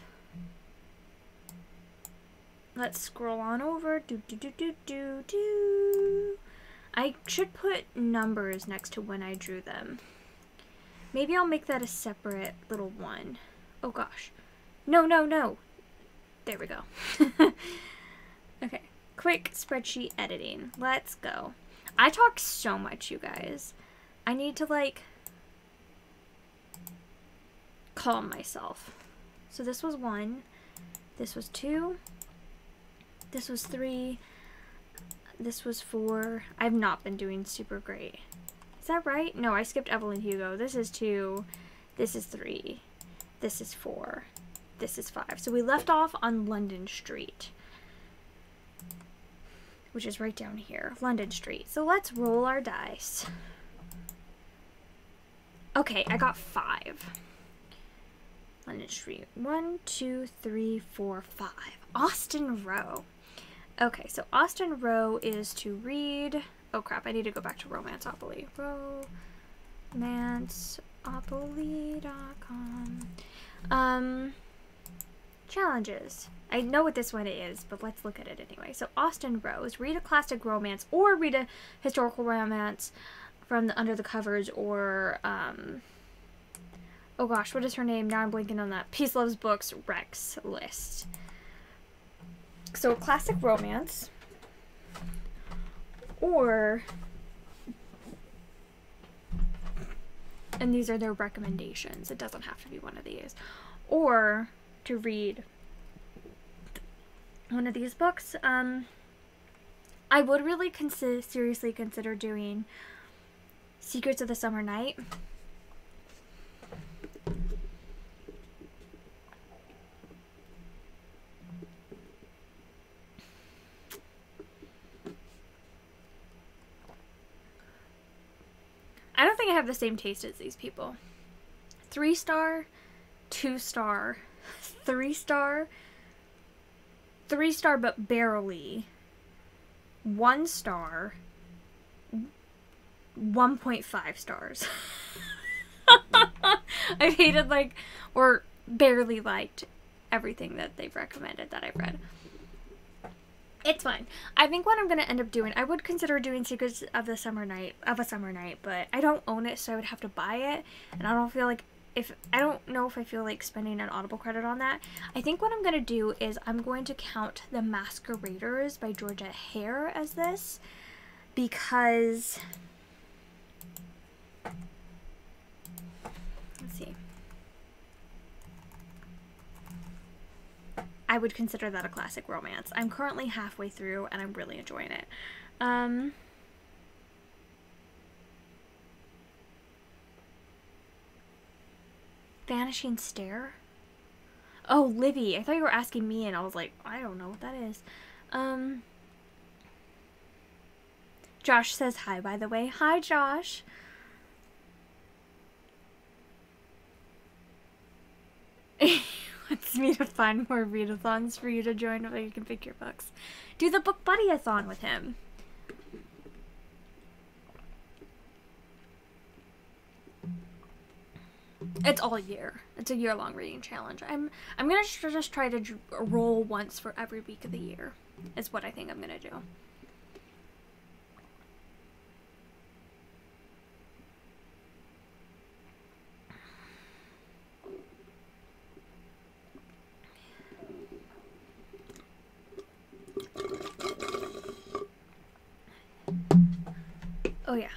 let's scroll on over. I should put numbers next to when I drew them. Maybe I'll make that a separate little one. Oh gosh. No, no, no. There we go. Okay. Quick spreadsheet editing. Let's go. I talk so much, you guys. I need to, like, calm myself. So this was 1. This was 2. This was 3. This was 4. I've not been doing super great. Is that right? No, I skipped Evelyn Hugo. This is 2. This is 3. This is 4. This is 5. So we left off on London Street, which is right down here. London Street. So let's roll our dice. Okay, I got 5. London Street. 1, 2, 3, 4, 5. Austin Row. Okay, so Austin Row is to read. Oh crap, I need to go back to Romanceopoly. Romanceopoly.com. Challenges. I know what this one is, but let's look at it anyway. So Austin Row is read a classic romance or read a historical romance from under the covers, or oh gosh, what is her name? Now I'm blanking on that. Peace Loves Books Rex list. So classic romance, or, and these are their recommendations. It doesn't have to be one of these. Or to read one of these books. I would really seriously consider doing Secrets of the Summer Night. I don't think I have the same taste as these people. 3-star, 2-star, 3-star, 3-star but barely, 1-star, 1.5 stars. I hated, like, or barely liked everything that they've recommended that I've read. It's fine. I think what I'm going to end up doing, I would consider doing Secrets of the Summer Night, but I don't own it, so I would have to buy it, and I don't feel like if I don't know if I feel like spending an Audible credit on that. I think what I'm going to do is I'm going to count The Masqueraders by Georgia Hare as this, because let's see. I would consider that a classic romance. I'm currently halfway through and I'm really enjoying it. Vanishing Stare? Oh, Livy. I thought you were asking me and I was like, I don't know what that is. Josh says hi, by the way. Hi, Josh. He wants me to find more readathons for you to join so you can pick your books. Do the book buddy-a-thon with him. It's all year. It's a year-long reading challenge. I'm gonna just try to roll once for every week of the year. Is what I think I'm gonna do. Oh yeah,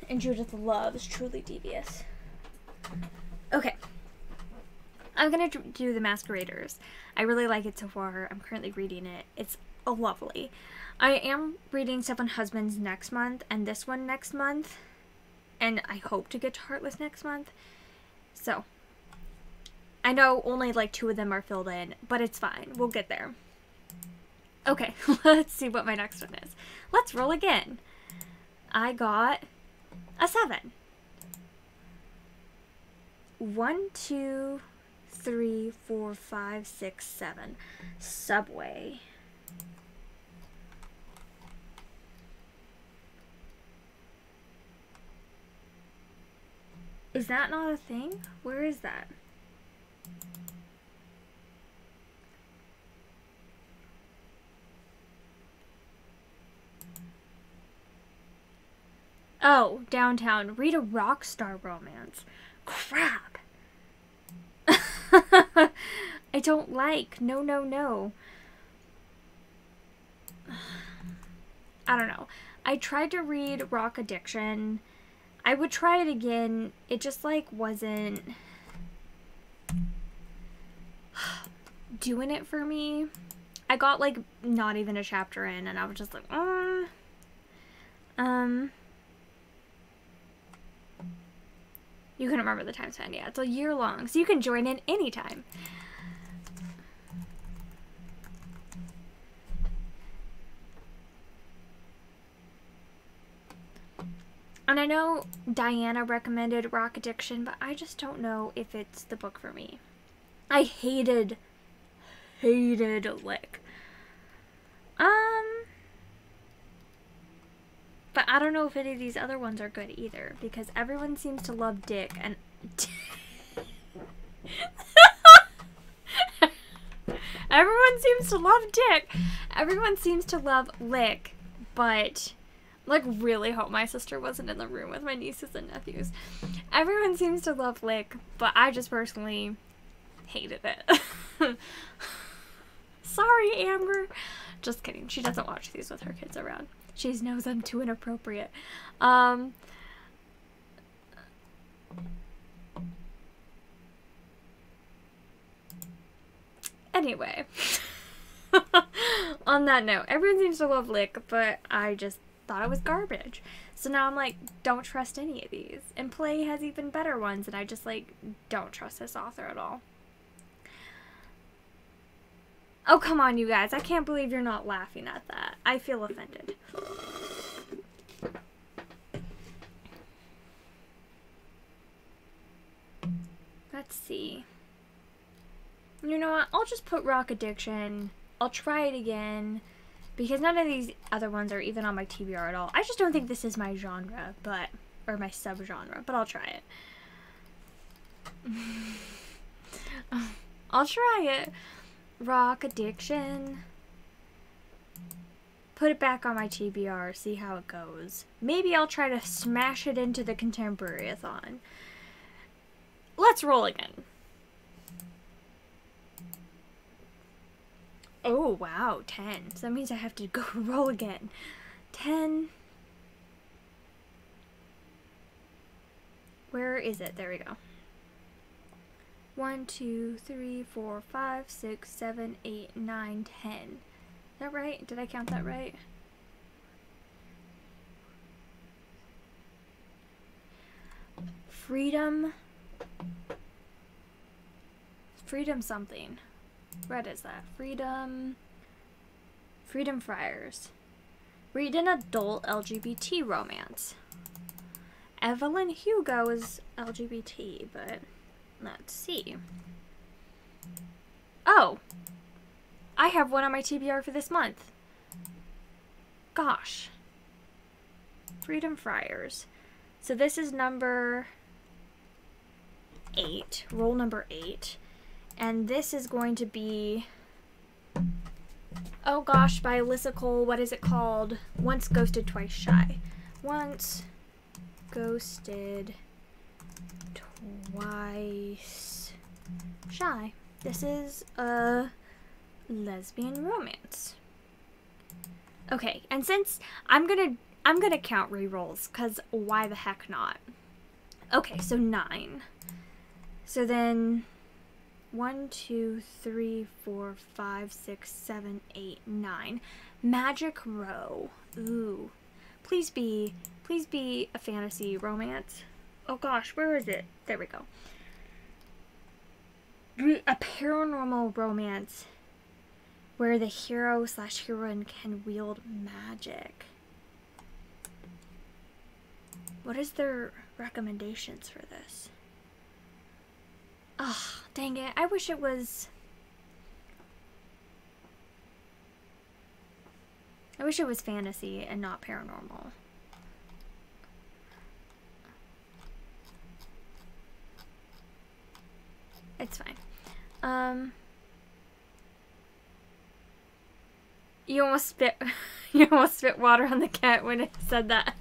and Judith loves Truly Devious. Okay, I'm gonna do The Masqueraders. I really like it so far. I'm currently reading it. It's lovely. I am reading Seven Husbands next month and this one next month, and I hope to get to Heartless next month. So I know only like 2 of them are filled in, but it's fine. We'll get there. Okay, let's see what my next one is. Let's roll again. I got a 7. 1, 2, 3, 4, 5, 6, 7. Subway. Is that not a thing? Where is that? Oh, Downtown. Read a rock star romance. Crap. I don't like. No, no, no. I don't know. I tried to read Rock Addiction. I would try it again. It just like wasn't doing it for me. I got like not even a chapter in and I was just like, you can remember the time span. Yeah, it's a year long, so you can join in anytime. And I know Diana recommended Rock Addiction, but I just don't know if it's the book for me. I hated Lick. But I don't know if any of these other ones are good either, because everyone seems to love Dick and everyone seems to love Dick. Everyone seems to love Lick, but like really hope my sister wasn't in the room with my nieces and nephews. Everyone seems to love Lick, but I just personally hated it. Sorry, Amber. Just kidding. She doesn't watch these with her kids around. She knows I'm too inappropriate. Anyway. On that note, everyone seems to love Lick, but I just thought it was garbage. So now I'm like, don't trust any of these. And Play has even better ones, and I just like, don't trust this author at all. Oh, come on, you guys. I can't believe you're not laughing at that. I feel offended. Let's see. You know what? I'll just put Rock Addiction. I'll try it again. Because none of these other ones are even on my TBR at all. I just don't think this is my genre, but... or my subgenre, but I'll try it. I'll try it. Rock Addiction. Put it back on my TBR, see how it goes. Maybe I'll try to smash it into the Contemporary-a-thon. let's roll again. Oh, wow, 10. So that means I have to go roll again. 10. Where is it? There we go. 1, 2, 3, 4, 5, 6, 7, 8, 9, 10. Is that right? Did I count that right? Freedom something. What is that? Freedom Friars. Read an adult LGBT romance. Evelyn Hugo is LGBT, but let's see. Oh! I have one on my TBR for this month. Gosh. Freedom Friars. So this is number 8. Roll number 8. And this is going to be... Oh gosh, by Alyssa Cole. What is it called? Once Ghosted, Twice Shy. Once Ghosted, Twice Shy. This is a lesbian romance. Okay, and since I'm gonna count rerolls, cause why the heck not? Okay, so 9. So then 1, 2, 3, 4, 5, 6, 7, 8, 9. Magic Row. Ooh. Please be a fantasy romance. Oh gosh, where is it? There we go. A paranormal romance where the hero/heroine can wield magic. What is their recommendations for this? Oh, dang it. I wish it was fantasy and not paranormal. It's fine. You almost spit water on the cat when it said that.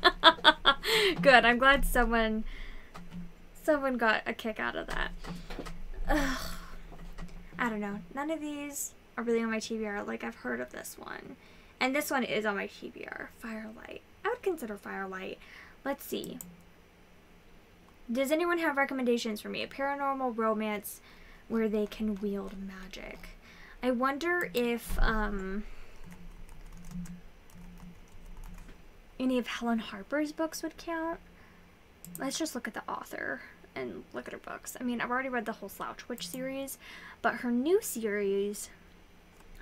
Good. I'm glad someone got a kick out of that. Ugh. I don't know. None of these are really on my TBR. Like, I've heard of this one. And this one is on my TBR. Firelight. I would consider Firelight. Let's see. Does anyone have recommendations for me? A paranormal romance where they can wield magic. I wonder if any of Helen Harper's books would count. Let's just look at the author and look at her books. I mean, I've already read the whole Slouch Witch series, but her new series,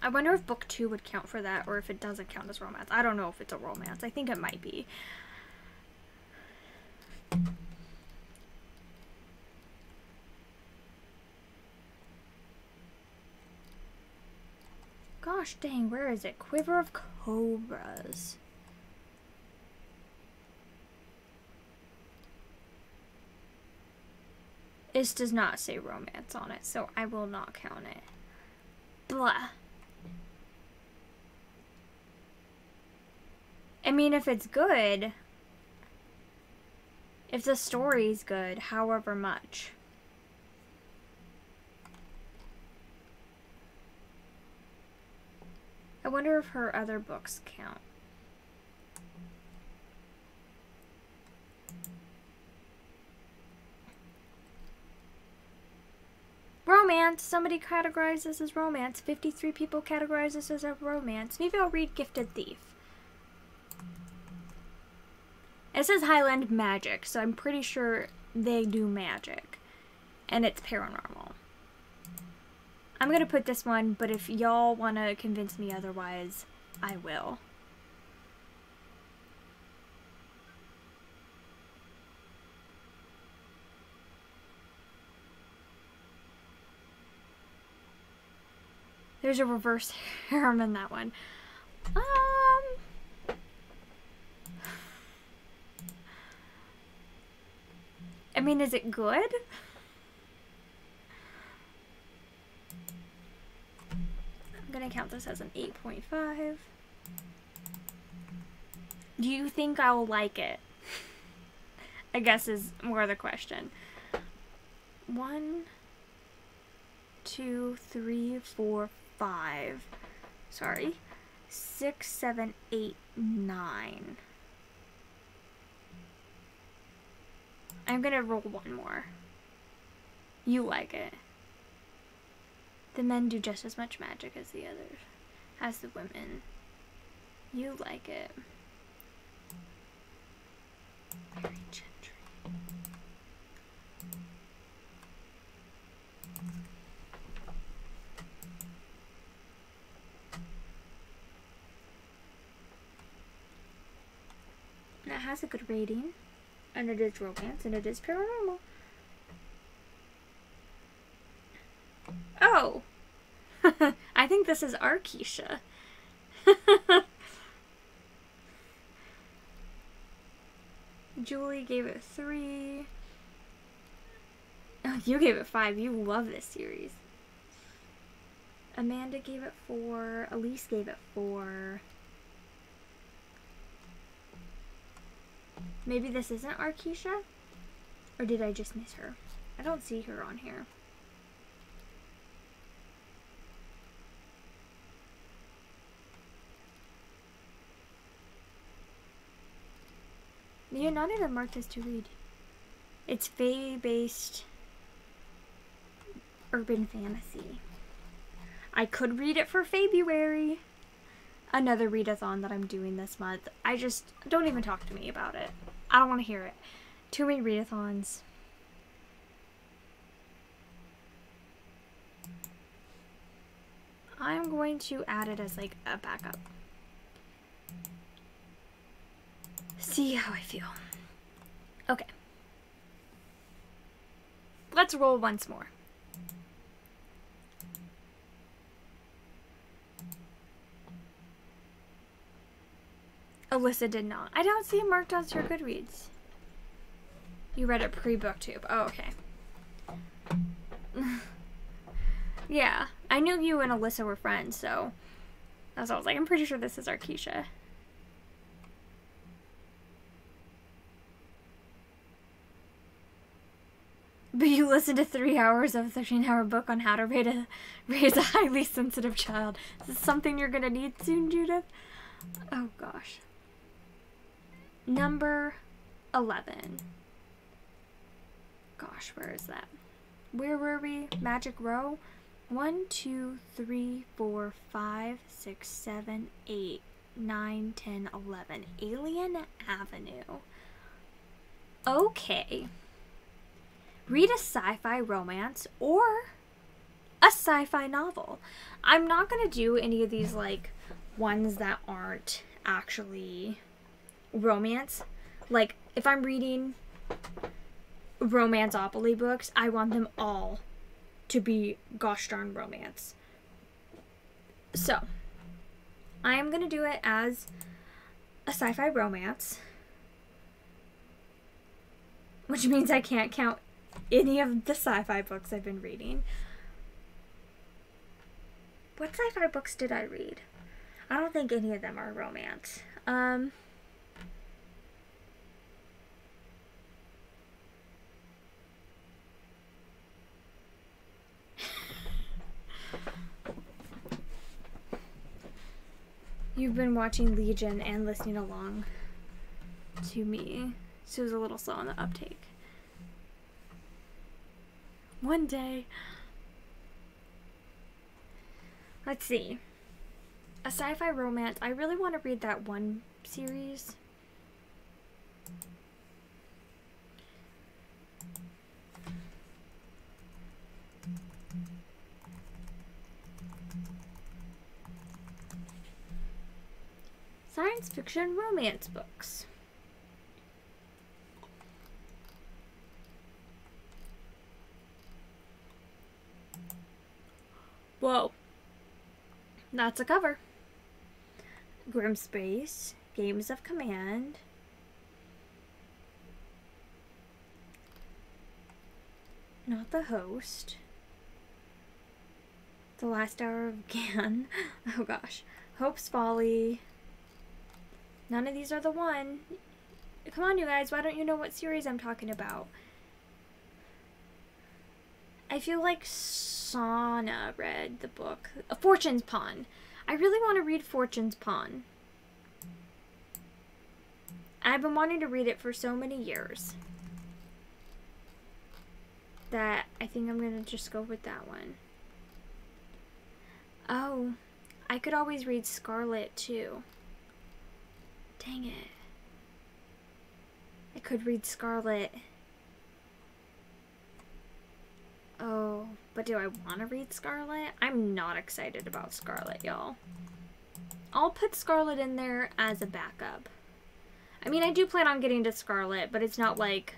I wonder if book 2 would count for that, or if it doesn't count as romance. I don't know if it's a romance. I think it might be. Gosh dang, where is it? Quiver of Cobras. This does not say romance on it, so I will not count it. Blah. I mean, if it's good, if the story's good, however much. I wonder if her other books count. Romance. Somebody categorized this as romance. 53 people categorize this as a romance. Maybe I'll read Gifted Thief. It says Highland Magic, so I'm pretty sure they do magic. And it's paranormal. I'm gonna put this one, but if y'all wanna convince me otherwise, I will. There's a reverse harem in that one. I mean, is it good? I'm gonna count this as an 8.5. Do you think I'll like it? I guess is more the question. 1, 2, 3, 4, 5. Sorry. 6, 7, 8, 9. I'm gonna roll one more. You like it. The men do just as much magic as the others, as the women. You like it. Very gentry. And it has a good rating, and it is romance, and it is paranormal. Oh! I think this is our Keisha. Julie gave it 3. Oh, you gave it 5. You love this series. Amanda gave it 4. Elise gave it 4. Maybe this isn't our Keisha? Or did I just miss her? I don't see her on here. You're not even marked as to read. It's fae-based urban fantasy. I could read it for February. Another readathon that I'm doing this month. I just, don't even talk to me about it. I don't want to hear it. Too many readathons. I'm going to add it as like a backup. See how I feel. Okay. Let's roll once more. Alyssa did not. I don't see it marked on your Goodreads. You read it pre-booktube. Oh, okay. Yeah. I knew you and Alyssa were friends, so that's why I was like, I'm pretty sure this is our Keisha. But you listened to 3 hours of a 13-hour book on how to raise a highly sensitive child. Is this something you're gonna need soon, Judith? Oh, gosh. Number 11. Gosh, where is that? Where were we? Magic Row? 1, 2, 3, 4, 5, 6, 7, 8, 9, 10, 11. Alien Avenue. Okay. Read a sci-fi romance or a sci-fi novel. I'm not going to do any of these like ones that aren't actually romance. Like if I'm reading romanceopoly books, I want them all to be gosh darn romance. So I am going to do it as a sci-fi romance, which means I can't count any of the sci-fi books I've been reading. What sci-fi books did I read? I don't think any of them are romance. You've been watching Legion and listening along to me, so it was a little slow on the uptake. One day. Let's see. A sci-fi romance. I really want to read that one series. Science fiction romance books. Whoa. That's a cover. Grimspace, Games of Command. Not the Host. The Last Hour of Gan. Oh gosh. Hope's Folly. None of these are the one. Come on, you guys. Why don't you know what series I'm talking about? I feel like Sana read the book. Fortune's Pawn. I really want to read Fortune's Pawn. I've been wanting to read it for so many years that I think I'm going to just go with that one. Oh, I could always read Scarlet too. Dang it. I could read Scarlet. Oh, but do I want to read Scarlet? I'm not excited about Scarlet, y'all. I'll put Scarlet in there as a backup. I mean, I do plan on getting to Scarlet, but it's not like,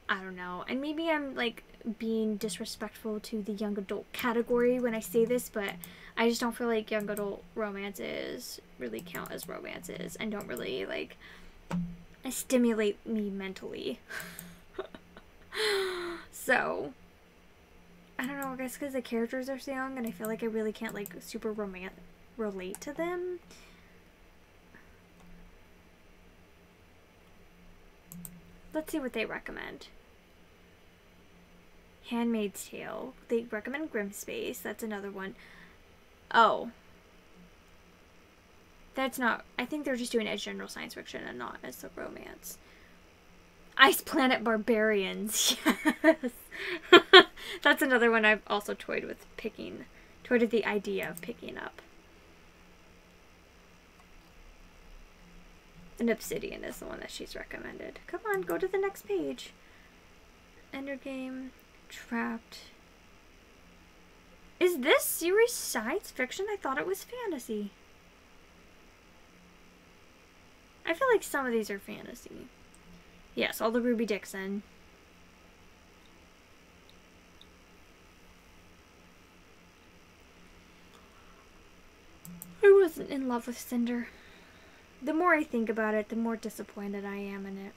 I don't know. And maybe I'm like being disrespectful to the young adult category when I say this, but I just don't feel like young adult romances really count as romances and don't really like stimulate me mentally. So, I don't know, I guess because the characters are so young and I feel like I really can't like super relate to them. Let's see what they recommend. Handmaid's Tale. They recommend Grimspace. That's another one. Oh. That's not... I think they're just doing it as general science fiction and not as a romance. Ice Planet Barbarians. Yes. That's another one I've also toyed with the idea of picking up. And Obsidian is the one that she's recommended. Come on, go to the next page. Endergame, Trapped. Is this series science fiction? I thought it was fantasy. I feel like some of these are fantasy. Yes, all the Ruby Dixon. I wasn't in love with Cinder. The more I think about it, the more disappointed I am in it.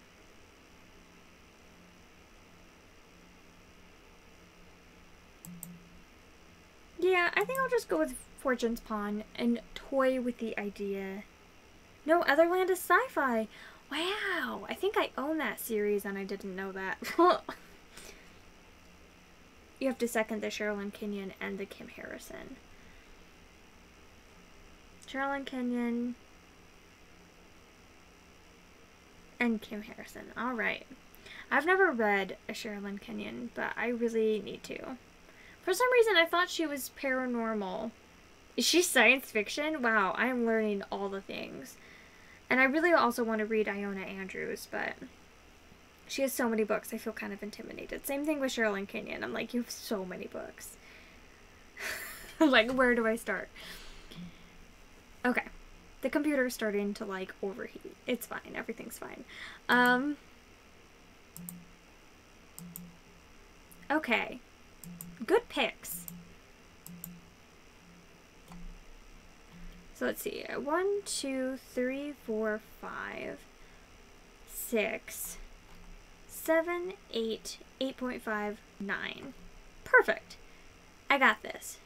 Yeah, I think I'll just go with Fortune's Pawn and toy with the idea. No, Otherland is sci-fi. Wow, I think I own that series and I didn't know that. You have to second the Sherilyn Kenyon and the Kim Harrison. Sherilyn Kenyon and Kim Harrison. All right. I've never read a Sherilyn Kenyon, but I really need to. For some reason, I thought she was paranormal. Is she science fiction? Wow, I'm learning all the things. And I really also want to read Iona Andrews, but she has so many books, I feel kind of intimidated. Same thing with Sherilyn Kenyon. I'm like, you have so many books. Like, where do I start? Okay. The computer's starting to, like, overheat. It's fine. Everything's fine. Okay. Good picks. So let's see. 1, 2, 3, 4, 5, 6, 7, 8, 8.5, 9. Perfect. I got this.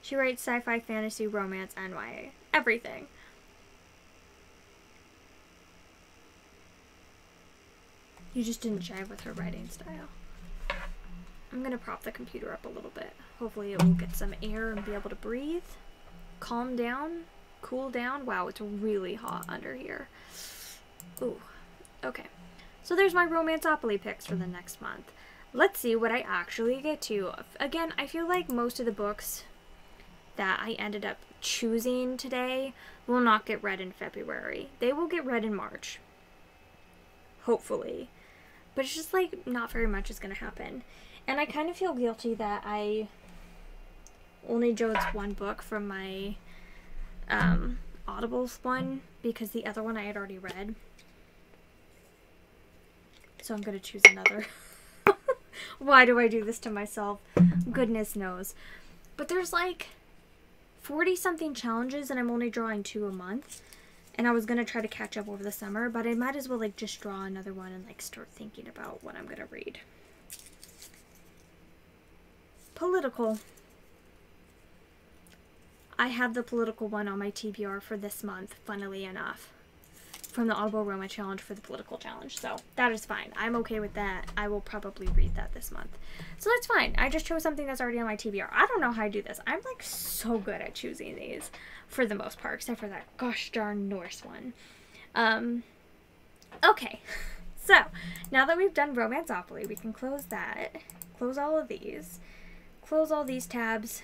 She writes sci-fi, fantasy, romance, and YA. Everything. You just didn't jive with her writing style. I'm gonna prop the computer up a little bit. Hopefully it will get some air and be able to breathe. Calm down. Cool down. Wow, it's really hot under here. Ooh. Okay. So there's my Romanceopoly picks for the next month. Let's see what I actually get to. Again, I feel like most of the books that I ended up choosing today will not get read in February. They will get read in March. Hopefully. But it's just like not very much is going to happen. And I kind of feel guilty that I only chose one book from my Audibles one because the other one I had already read. So I'm going to choose another. Why do I do this to myself? Goodness knows. But there's like 40-something challenges and I'm only drawing 2 a month. And I was going to try to catch up over the summer, but I might as well like just draw another one and like start thinking about what I'm going to read. Political. I have the political one on my TBR for this month, funnily enough. from the Audible Roma Challenge for the political challenge. So that is fine. I'm okay with that. I will probably read that this month. So that's fine. I just chose something that's already on my TBR. I don't know how I do this. I'm like so good at choosing these for the most part, except for that gosh darn Norse one. Okay. So now that we've done Romanceopoly, we can close that. Close all of these. Close all these tabs.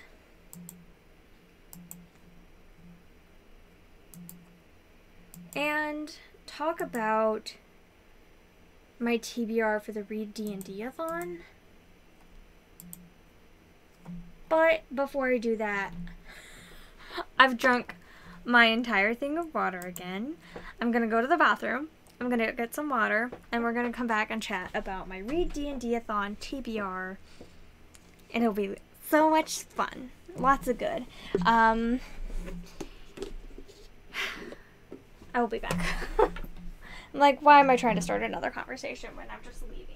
And talk about my TBR for the ReaD&Dathon. But before I do that, I've drunk my entire thing of water again. I'm gonna go to the bathroom. I'm gonna get some water, and we're gonna come back and chat about my ReaD&Dathon TBR, and it'll be so much fun. Lots of good. I will be back. Like, why am I trying to start another conversation when I'm just leaving?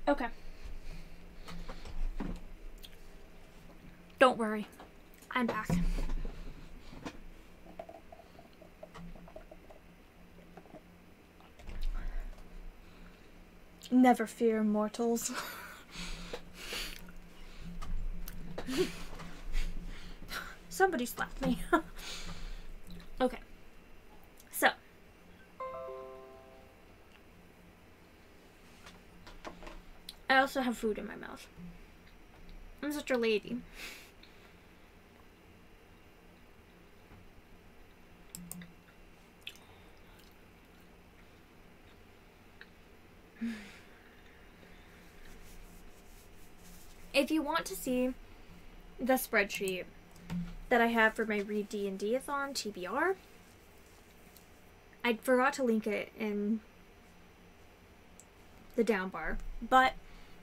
Okay. Don't worry. I'm back. Never fear, mortals. Somebody slapped me. Okay. So. I also have food in my mouth. I'm such a lady. If you want to see the spreadsheet that I have for my ReaD&Dathon TBR, I forgot to link it in the down bar, but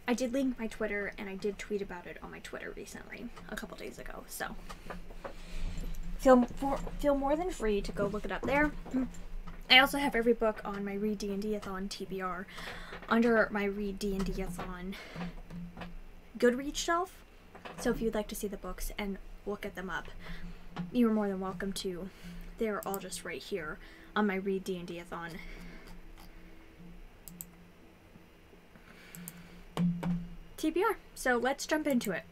I did link my Twitter, and I did tweet about it on my Twitter recently, a couple days ago, so feel more than free to go look it up there. I also have every book on my ReaD&Dathon TBR under my ReaD&Dathon Goodreads shelf, so if you'd like to see the books and look at them up, you're more than welcome to. They're all just right here on my ReaD&Dathon TBR. So let's jump into it.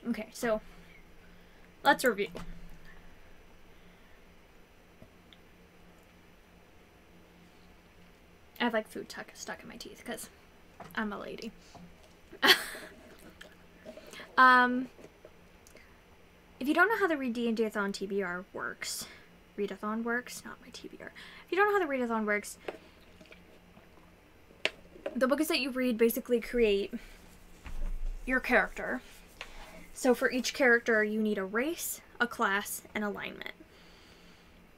Okay, so let's review. I have like food stuck in my teeth because I'm a lady. if you don't know how the ReaD&Dathon TBR works, ReaDathon works, not my TBR. If you don't know how the ReaDathon works, the books that you read basically create your character. So for each character, you need a race, a class, and alignment.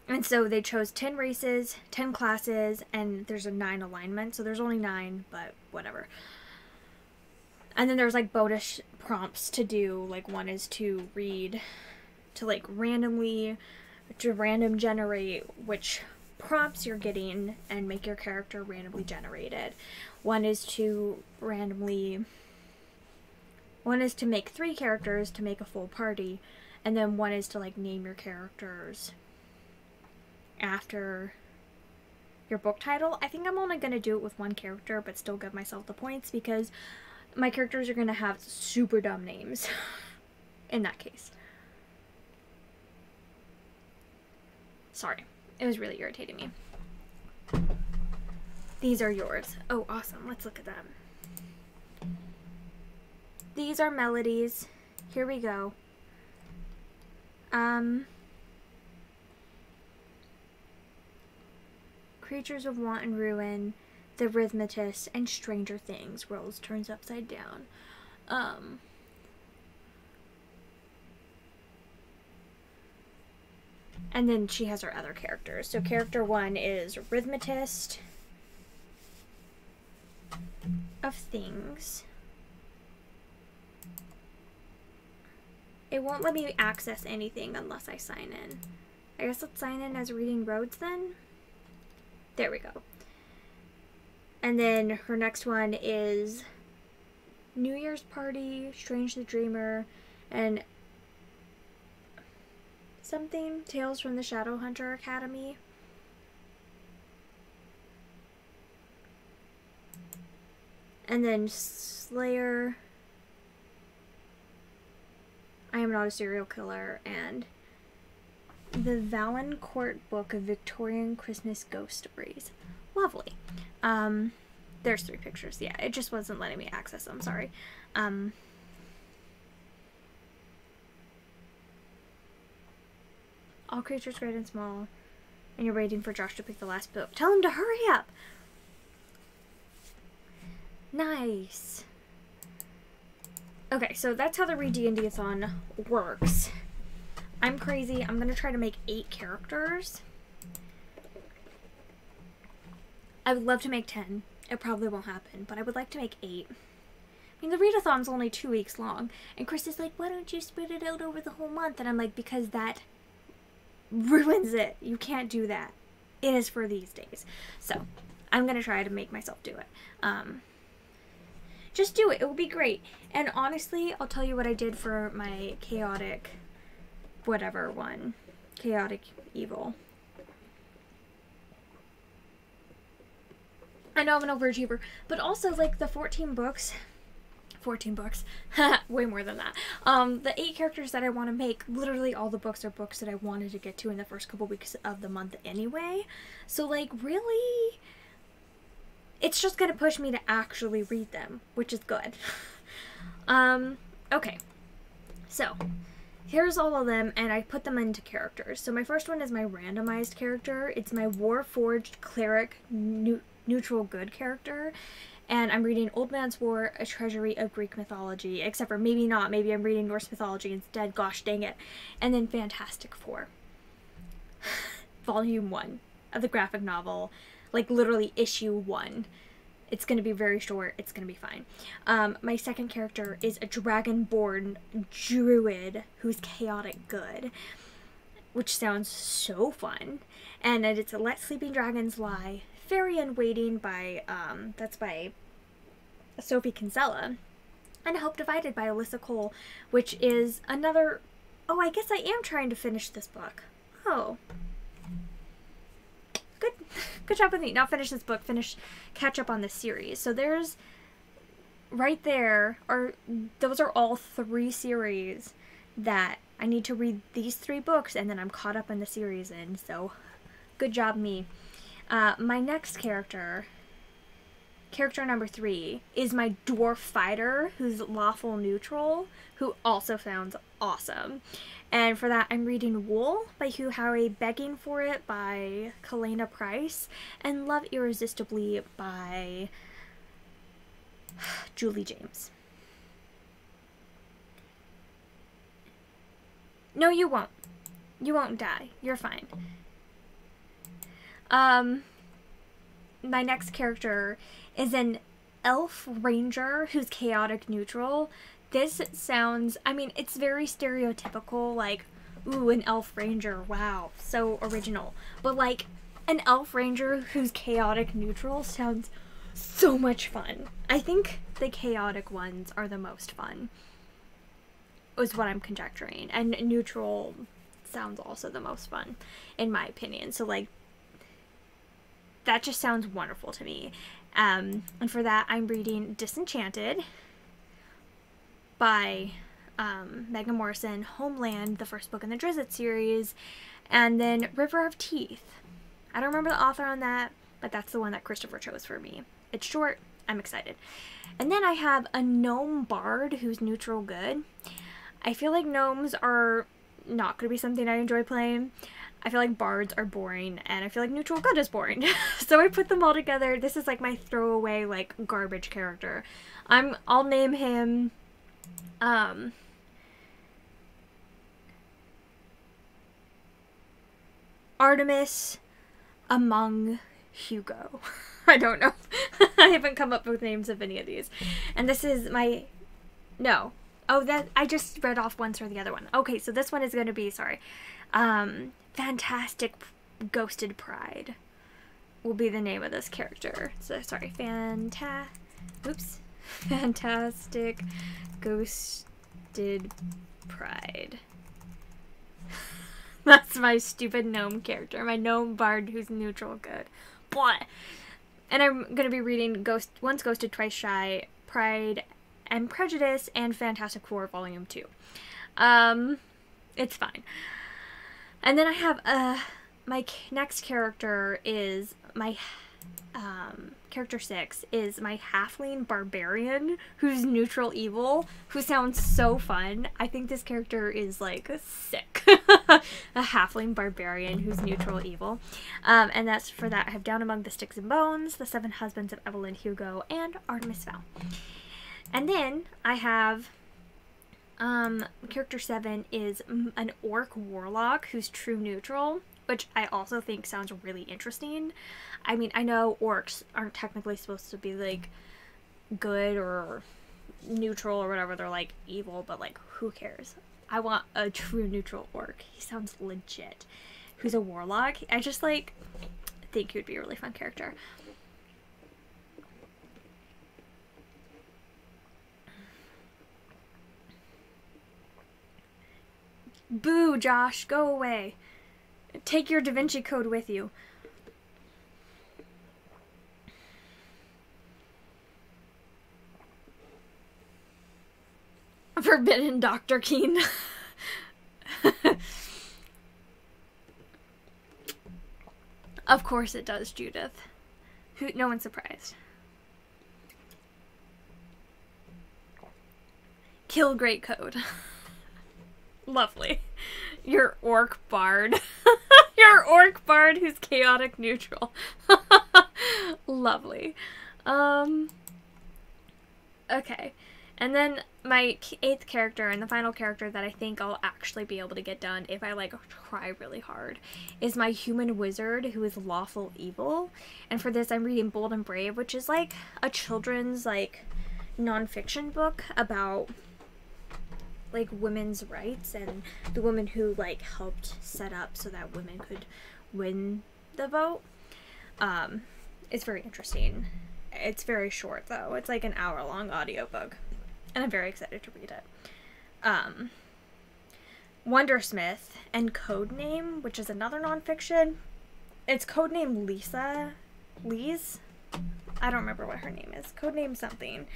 And so they chose 10 races, 10 classes, and there's a 9 alignment. So there's only 9, but whatever. And then there's like bonus prompts to do. Like one is to read, to like random generate which prompts you're getting and make your character randomly generated. One is to make 3 characters to make a full party, and then one is to like name your characters after your book title. I think I'm only going to do it with 1 character, but still give myself the points because my characters are going to have super dumb names in that case. Sorry, it was really irritating me. These are yours. Oh, awesome. Let's look at them. These are melodies. Here we go. Creatures of Want and Ruin, The Rhythmatist, and Stranger Things. Worlds Turns Upside Down. And then she has her other characters. So character 1 is Rhythmatist of Things. It won't let me access anything unless I sign in. I guess let's sign in as Reading Roads then. There we go. And then her next one is New Year's Party, Strange the Dreamer, and something, Tales from the Shadowhunter Academy. And then Slayer, I Am Not a Serial Killer, and the Valancourt Book of Victorian Christmas Ghost Stories. Lovely. There's 3 pictures. Yeah, it just wasn't letting me access them. Sorry. All creatures great and small. And you're waiting for Josh to pick the last book. Tell him to hurry up! Nice. Okay, so that's how the ReaD&Dathon works. I'm crazy. I'm going to try to make 8 characters. I would love to make 10. It probably won't happen, but I would like to make 8. I mean, the readathon's only 2 weeks long. And Chris is like, why don't you spread it out over the whole month? And I'm like, because that ruins it. You can't do that. It is for these days. So, I'm going to try to make myself do it. Just do it. It will be great. And honestly, I'll tell you what I did for my chaotic whatever one. Chaotic Evil. I know I'm an overachiever, but also like the 14 books, way more than that. The 8 characters that I want to make, literally all the books are books that I wanted to get to in the first couple weeks of the month anyway. So like really, it's just going to push me to actually read them, which is good. Okay, so here's all of them, and I put them into characters. So my first one is my randomized character. It's my Warforged Cleric Neutral Good character, and I'm reading Old Man's War, A Treasury of Greek Mythology, except for maybe not. Maybe I'm reading Norse mythology instead. Gosh dang it. And then Fantastic Four. Volume 1 of the graphic novel. Like literally issue 1. It's going to be very short. It's going to be fine. My second character is a dragonborn druid who's chaotic good, which sounds so fun. And it's Let Sleeping Dragons Lie, Fairy in Waiting by, that's by Sophie Kinsella, and Hope Divided by Alyssa Cole, which is another, oh, I guess I am trying to finish this book. Oh. Good job with me. Not finish this book, catch up on this series. So there's, right there, those are all 3 series that I need to read these 3 books, and then I'm caught up in the series in, so good job me. My next character number 3, is my dwarf fighter, who's lawful neutral, who also sounds awesome. And for that, I'm reading Wool by Hugh Howey, Begging for It by Kalena Price, and Love Irresistibly by Julie James. No, you won't. You won't die. You're fine. My next character is an elf ranger who's chaotic neutral. This sounds, I mean, it's very stereotypical, like, ooh, an elf ranger, wow, so original. But, like, an elf ranger who's chaotic neutral sounds so much fun. I think the chaotic ones are the most fun, is what I'm conjecturing. And neutral sounds also the most fun, in my opinion. So, like, that just sounds wonderful to me. And for that, I'm reading Disenchanted by Megan Morrison, Homeland, the first book in the Drizzt series, and then River of Teeth. I don't remember the author on that, but that's the one that Christopher chose for me. It's short. I'm excited. And then I have a gnome bard who's neutral good. I feel like gnomes are not going to be something I enjoy playing. I feel like bards are boring, and I feel like neutral good is boring. So I put them all together. This is like my throwaway, like, garbage character. I'll name him Artemis among Hugo. I don't know. I haven't come up with names of any of these. And this is my... No. Oh, that I just read off one or the other one. Okay, so this one is going to be, sorry. Fantastic Ghosted Pride will be the name of this character. So, sorry. Fantastic Ghosted Pride. That's my stupid gnome character. My gnome bard who's neutral good. What? And I'm going to be reading Once Ghosted, Twice Shy, Pride and Prejudice, and Fantastic Four Volume 2. It's fine. And then I have, my next character is my, character 6 is my halfling barbarian who's neutral evil, who sounds so fun. I think this character is, like, sick. A halfling barbarian who's neutral evil. And that's for that. I have Down Among the Sticks and Bones, The Seven Husbands of Evelyn Hugo, and Artemis Fowl. And then I have... character 7 is an orc warlock who's true neutral, which I also think sounds really interesting. I mean, I know orcs aren't technically supposed to be, like, good or neutral or whatever. They're, like, evil, but, like, who cares? I want a true neutral orc. He sounds legit. Who's a warlock. I just, like, think he would be a really fun character. Boo, Josh, go away. Take your Da Vinci Code with you. Forbidden Dr. Keen. Of course it does, Judith. No one's surprised. Kill Great Code. Lovely. Your orc bard. Your orc bard who's chaotic neutral. Lovely. Okay. And then my 8th character and the final character that I think I'll actually be able to get done if I, like, try really hard is my human wizard who is lawful evil. And for this I'm reading Bold and Brave, which is, like, a children's, like, nonfiction book about, like, women's rights and the woman who, like, helped set up so that women could win the vote. It's very interesting. It's very short, though. It's like an hour-long audiobook, and I'm very excited to read it. Wondersmith and Codename, which is another nonfiction. It's codename Lise? I don't remember what her name is. Codename something.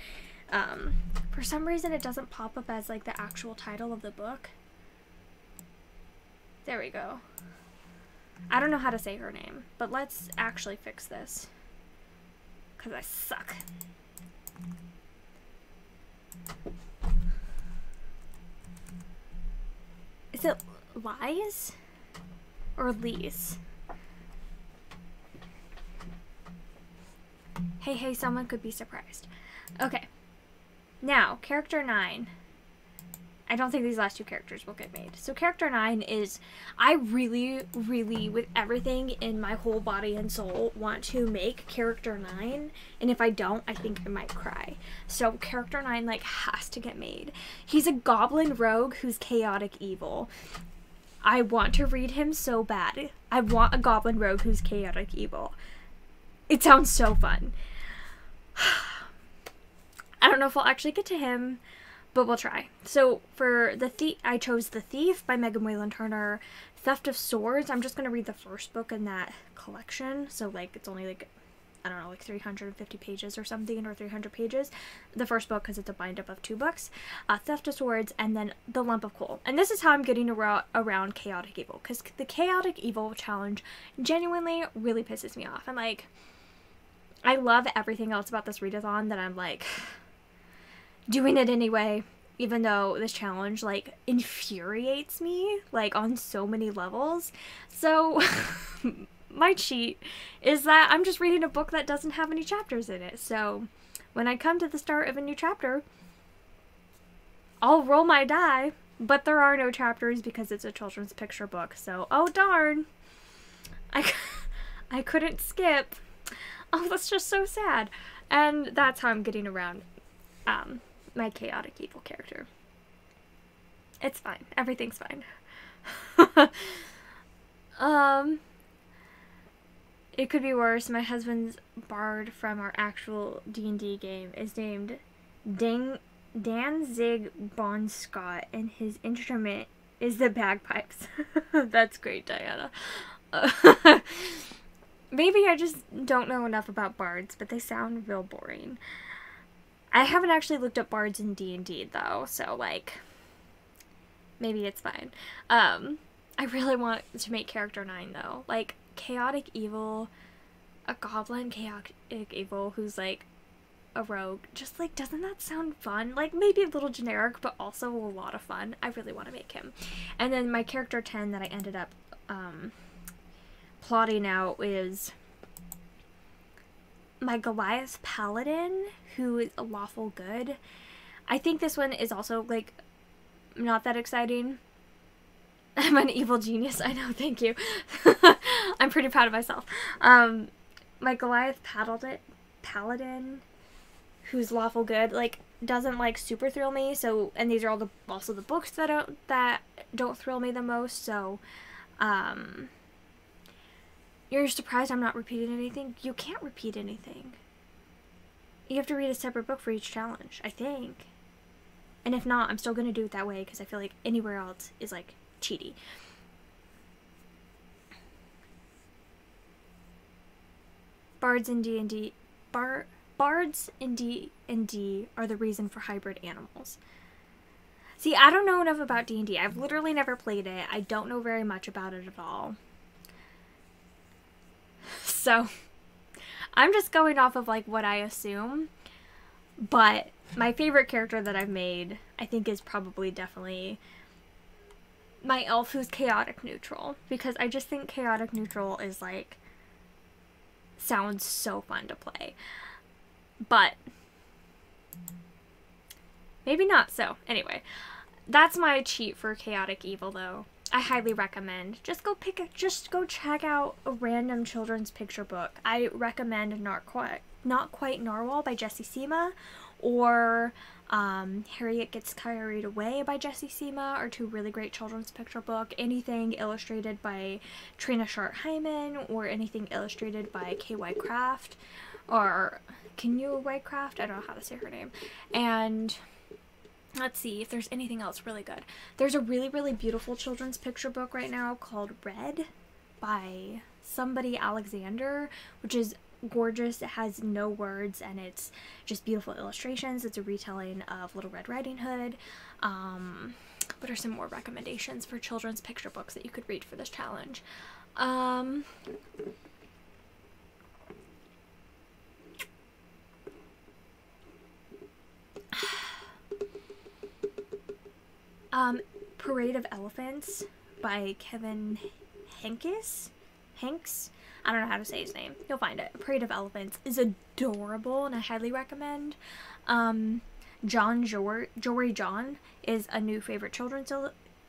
For some reason it doesn't pop up as, like, the actual title of the book. There we go. I don't know how to say her name, but let's actually fix this. 'Cause I suck. Is it Lies? Or Lees? Hey, hey, someone could be surprised. Okay. Now, character 9. I don't think these last two characters will get made. So character 9 is, I really, really, with everything in my whole body and soul, want to make character 9. And if I don't, I think I might cry. So character 9, like, has to get made. He's a goblin rogue who's chaotic evil. I want to read him so bad. I want a goblin rogue who's chaotic evil. It sounds so fun. I don't know if I'll actually get to him, but we'll try. So for the thief, I chose The Thief by Megan Wayland Turner. Theft of Swords, I'm just going to read the first book in that collection. So like it's only like, I don't know, like 350 pages or something, or 300 pages. The first book, because it's a bind up of 2 books. Theft of Swords, and then The Lump of Coal. And this is how I'm getting around chaotic evil, because the chaotic evil challenge genuinely really pisses me off. And like, I love everything else about this readathon that I'm like doing it anyway, even though this challenge like infuriates me like on so many levels. So my cheat is that I'm just reading a book that doesn't have any chapters in it. So when I come to the start of a new chapter, I'll roll my die, but there are no chapters because it's a children's picture book. So, oh darn, I couldn't skip. Oh, that's just so sad. And that's how I'm getting around my chaotic evil character. It's fine. Everything's fine. It could be worse. My husband's bard from our actual D&D game is named Danzig Bonscott, and his instrument is the bagpipes. That's great, Diana. Maybe I just don't know enough about bards, but they sound real boring. I haven't actually looked up bards in D&D though, so like, maybe it's fine. I really want to make character 9 though. Like, chaotic evil, a goblin chaotic evil who's like a rogue. Just like, doesn't that sound fun? Like, maybe a little generic, but also a lot of fun. I really want to make him. And then my character 10 that I ended up plotting out is my Goliath Paladin, who is a lawful good. I think this one is also, like, not that exciting. I'm an evil genius. I know, thank you. I'm pretty proud of myself. My Goliath Paladin, who's lawful good, like, doesn't, like, super thrill me, so, and these are all also the books that don't thrill me the most, so, you're surprised I'm not repeating anything? You can't repeat anything. You have to read a separate book for each challenge, I think. And if not, I'm still going to do it that way because I feel like anywhere else is, like, cheaty. Bards in D&D are the reason for hybrid animals. See, I don't know enough about D&D. I've literally never played it. I don't know very much about it at all. So, I'm just going off of, like, what I assume. But my favorite character that I've made, I think, is probably definitely my elf who's chaotic neutral. Because I just think chaotic neutral is, like, sounds so fun to play. But maybe not. So, anyway, that's my cheat for chaotic evil, though. I highly recommend. Just go check out a random children's picture book. I recommend Not Quite Narwhal by Jessie Sima, or Harriet Gets Carried Away by Jessie Sima are 2 really great children's picture book. Anything illustrated by Trina Shart-Hyman, or anything illustrated by K.Y. Craft, or Kenyu Craft, I don't know how to say her name. And let's see if there's anything else really good. There's a really, really beautiful children's picture book right now called ReaD by somebody Alexander, which is gorgeous. It has no words and it's just beautiful illustrations. It's a retelling of Little Red Riding Hood. What are some more recommendations for children's picture books that you could read for this challenge? Parade of Elephants by Kevin Hanks. I don't know how to say his name. You'll find it. Parade of Elephants is adorable and I highly recommend. Jory John is a new favorite children's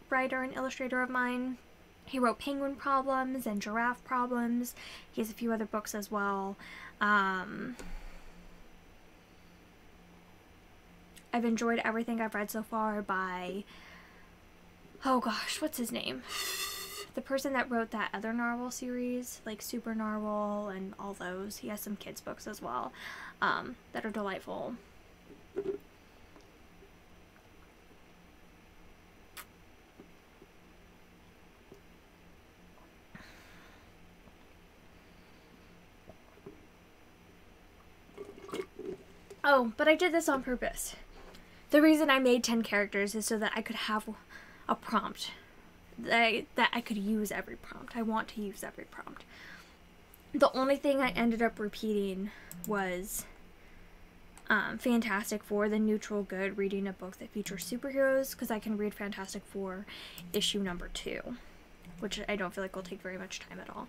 writer and illustrator of mine. He wrote Penguin Problems and Giraffe Problems. He has a few other books as well. I've enjoyed everything I've read so far by, oh gosh, what's his name? The person that wrote that other Narwhal series, like Super Narwhal and all those. He has some kids books as well that are delightful. Oh, but I did this on purpose. The reason I made 10 characters is so that I could have a prompt. That I could use every prompt. I want to use every prompt. The only thing I ended up repeating was Fantastic Four, the neutral good, reading a book that features superheroes, because I can read Fantastic Four issue number 2, which I don't feel like will take very much time at all.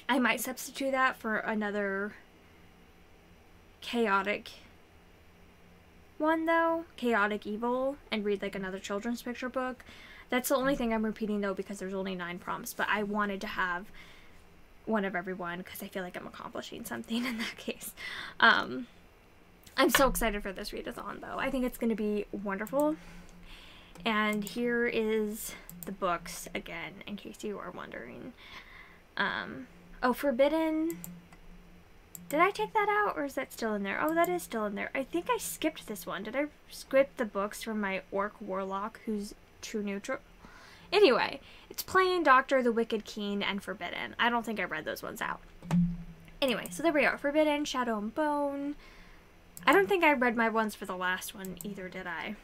I might substitute that for another chaotic one though, Chaotic Evil, and read like another children's picture book. That's the only thing I'm repeating though, because there's only 9 prompts, but I wanted to have one of every one because I feel like I'm accomplishing something in that case. I'm so excited for this readathon though. I think it's going to be wonderful. And here is the books again, in case you are wondering. Oh, Forbidden. Did I take that out, or is that still in there? Oh, that is still in there. I think I skipped this one. Did I skip the books from my Orc Warlock, who's true neutral? Anyway, it's Plain, Doctor, The Wicked King, and Forbidden. I don't think I read those ones out. Anyway, so there we are. Forbidden, Shadow and Bone. I don't think I read my ones for the last one either, did I?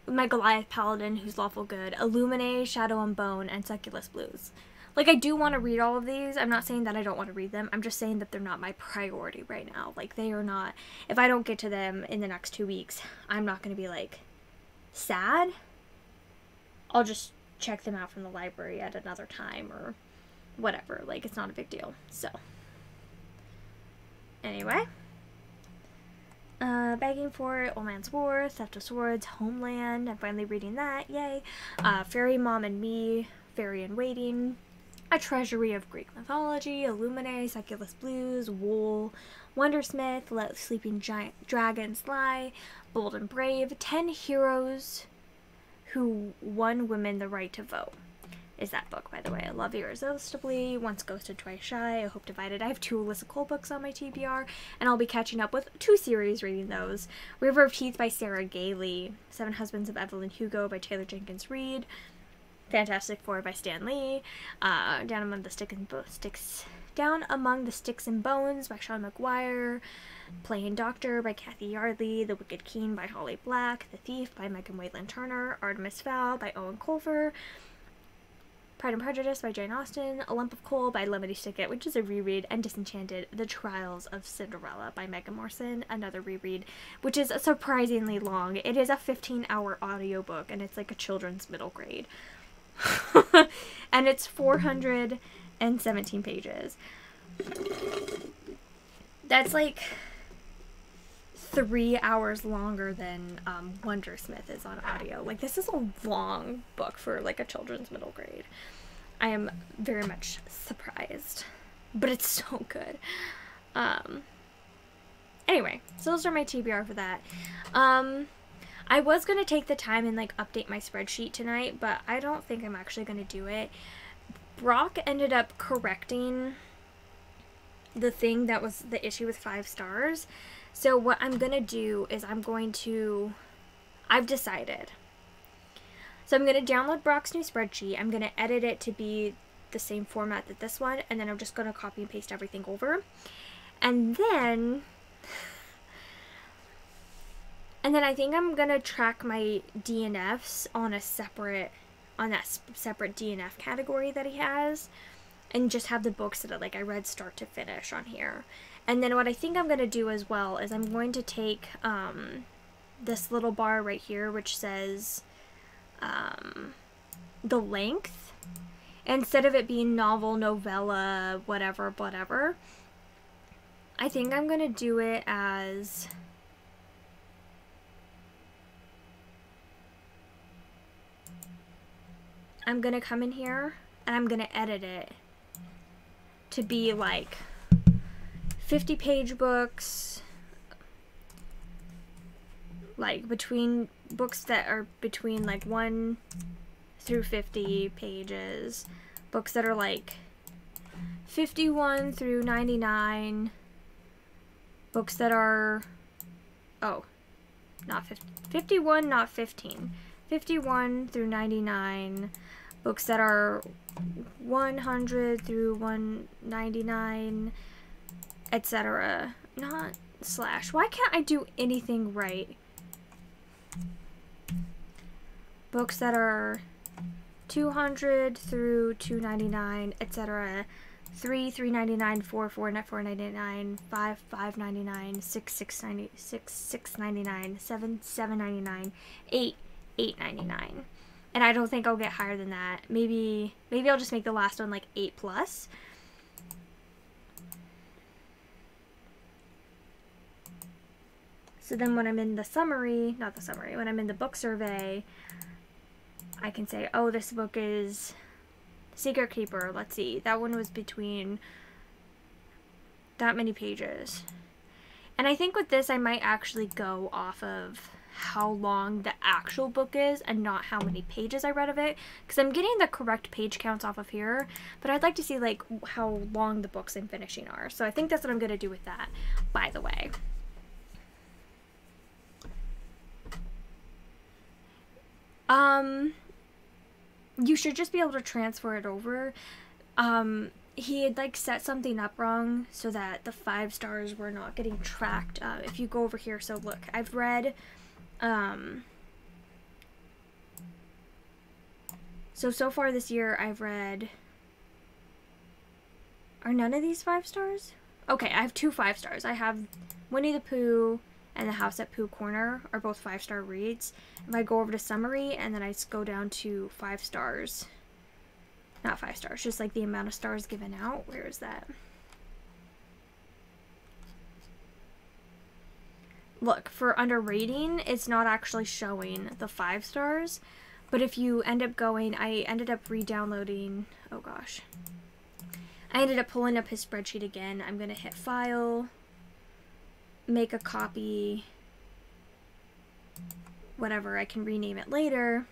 My Goliath Paladin, who's lawful good. Illuminae, Shadow and Bone, and Succulus Blues. Like, I do want to read all of these. I'm not saying that I don't want to read them. I'm just saying that they're not my priority right now. Like, they are not. If I don't get to them in the next 2 weeks, I'm not going to be, like, sad. I'll just check them out from the library at another time or whatever. Like, it's not a big deal. So, anyway. Begging for It, Old Man's War, Theft of Swords, Homeland. I'm finally reading that. Yay. Fairy Mom and Me, Fairy in Waiting. A Treasury of Greek Mythology, Illuminae, Succulus Blues, Wool, Wondersmith, Let Sleeping Dragons Lie, Bold and Brave, 10 Heroes Who Won Women the Right to Vote is that book, by the way. I love Irresistibly, Once Ghosted, Twice Shy, I Hope Divided. I have 2 Alyssa Cole books on my TBR, and I'll be catching up with 2 series reading those. River of Teeth by Sarah Gailey, 7 Husbands of Evelyn Hugo by Taylor Jenkins Reid, Fantastic Four by Stan Lee, Down Among the Sticks and Bones by Sean McGuire, Plain Doctor by Kathy Yardley, The Wicked King by Holly Black, The Thief by Megan Wayland Turner, Artemis Fowl by Owen Colfer, Pride and Prejudice by Jane Austen, A Lump of Coal by Lemony Snicket, which is a reread, and Disenchanted, The Trials of Cinderella by Megan Morrison, another reread, which is surprisingly long. It is a 15-hour audiobook, and it's like a children's middle grade. And it's 417 pages. That's like 3 hours longer than Wondersmith is on audio. Like, this is a long book for like a children's middle grade. I am very much surprised, but it's so good. Anyway, so those are my TBR for that. I was going to take the time and like update my spreadsheet tonight, but I don't think I'm actually going to do it. Brock ended up correcting the thing that was the issue with 5 stars. So what I'm going to do is I've decided. So I'm going to download Brock's new spreadsheet. I'm going to edit it to be the same format that this one, and then I'm just going to copy and paste everything over. And then I think I'm going to track my DNFs on that separate DNF category that he has, and just have the books that I read start to finish on here. And then what I think I'm going to do as well is I'm going to take this little bar right here, which says the length. Instead of it being novel, novella, whatever, whatever, I think I'm going to do it as I'm going to come in here and I'm going to edit it to be like 50-page books, like between books that are between like 1 through 50 pages, books that are like 51 through 99, books that are, oh, not 50, 51, not 15, 51 through 99, books that are 100 through 199, etc. Not slash. Why can't I do anything right? Books that are 200 through 299, etc. 399, 499, 599, 699, 799, 899. And I don't think I'll get higher than that. Maybe I'll just make the last one like 8+. So then when I'm in the summary, not the summary, when I'm in the book survey, I can say, oh, this book is Secret Keeper. Let's see. That one was between that many pages. And I think with this, I might actually go off of how long the actual book is and not how many pages I read of it, because I'm getting the correct page counts off of here, but I'd like to see like how long the books I'm finishing are. So I think that's what I'm going to do with that, by the way. You should just be able to transfer it over. He had like set something up wrong so that the 5 stars were not getting tracked. If you go over here, so look, I've read, so far this year I've read, are none of these 5 stars? Okay, I have 2 5 stars. I have Winnie the Pooh and The House at Pooh Corner are both 5-star reads. If I go over to summary and then I go down to 5 stars, not 5 stars, just like the amount of stars given out. Where is that? Look, for under rating, it's not actually showing the 5 stars, but if you end up going, I ended up re-downloading, oh gosh. I ended up pulling up his spreadsheet again. I'm going to hit File, make a copy, whatever, I can rename it later.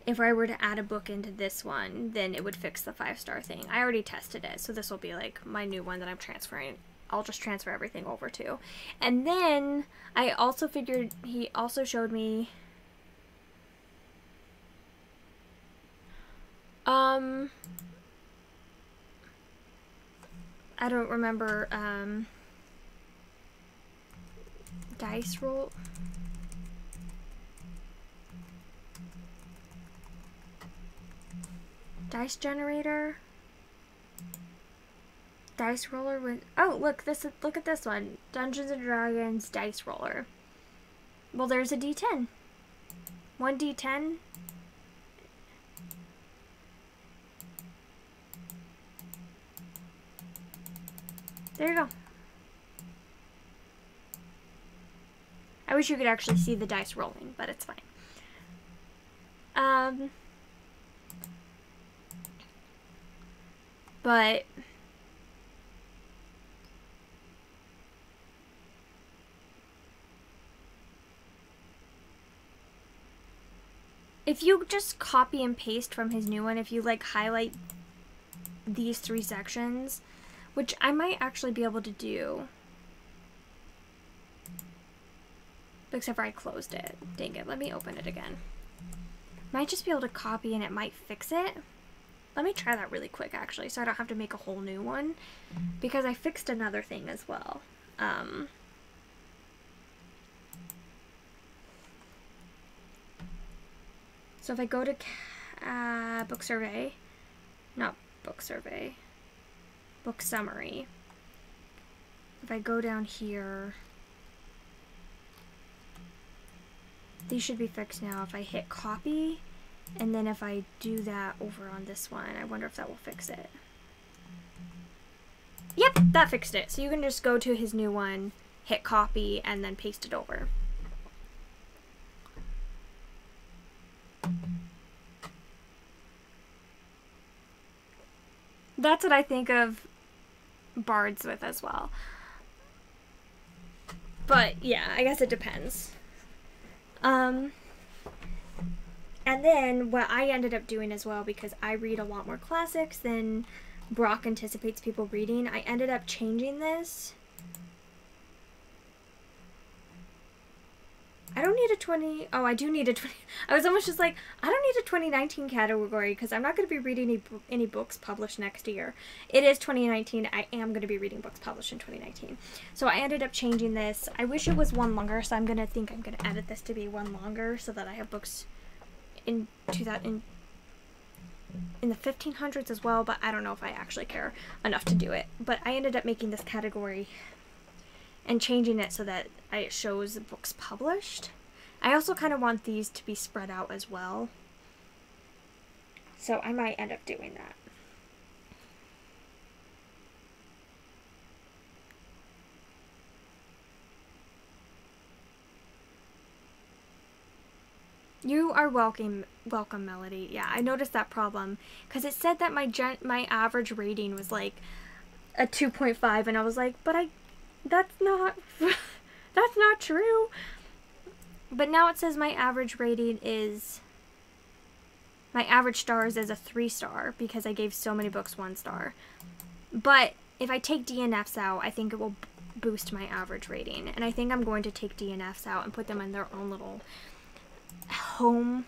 If I were to add a book into this one, then it would fix the 5-star thing. I already tested it, so this will be like my new one that I'm transferring. I'll just transfer everything over to. And then I also figured, he also showed me I don't remember dice roll. Dice generator. Dice roller with, oh, look, look at this one. Dungeons and Dragons dice roller. Well, there's a D10. 1 D10. There you go. I wish you could actually see the dice rolling, but it's fine. But if you just copy and paste from his new one, if you like highlight these 3 sections, which I might actually be able to do, except for I closed it. Dang it, let me open it again. Might just be able to copy and it might fix it. Let me try that really quick actually, so I don't have to make a whole new one, because I fixed another thing as well. So if I go to book survey, not book survey, book summary, if I go down here, these should be fixed now. If I hit copy, and then if I do that over on this one, I wonder if that will fix it. Yep, that fixed it. So you can just go to his new one, hit copy, and then paste it over. That's what I think of bards with as well. But yeah, I guess it depends. And then what I ended up doing as well, because I read a lot more classics than Brock anticipates people reading, I ended up changing this. I don't need a 20... Oh, I do need a 20... I was almost just like, I don't need a 2019 category because I'm not going to be reading any books published next year. It is 2019. I am going to be reading books published in 2019. So I ended up changing this. I wish it was one longer, so I'm going to edit this to be one longer so that I have books in the 1500s as well, but I don't know if I actually care enough to do it. But I ended up making this category and changing it so that it shows books published. I also kind of want these to be spread out as well, so I might end up doing that. You are welcome, Melody. Yeah, I noticed that problem because it said that my average rating was like a 2.5, and I was like, but that's not that's not true. But now it says my average rating is, my average stars is a 3-star because I gave so many books 1 star. But if I take DNFs out, I think it will boost my average rating, and I think I'm going to take DNFs out and put them in their own little home,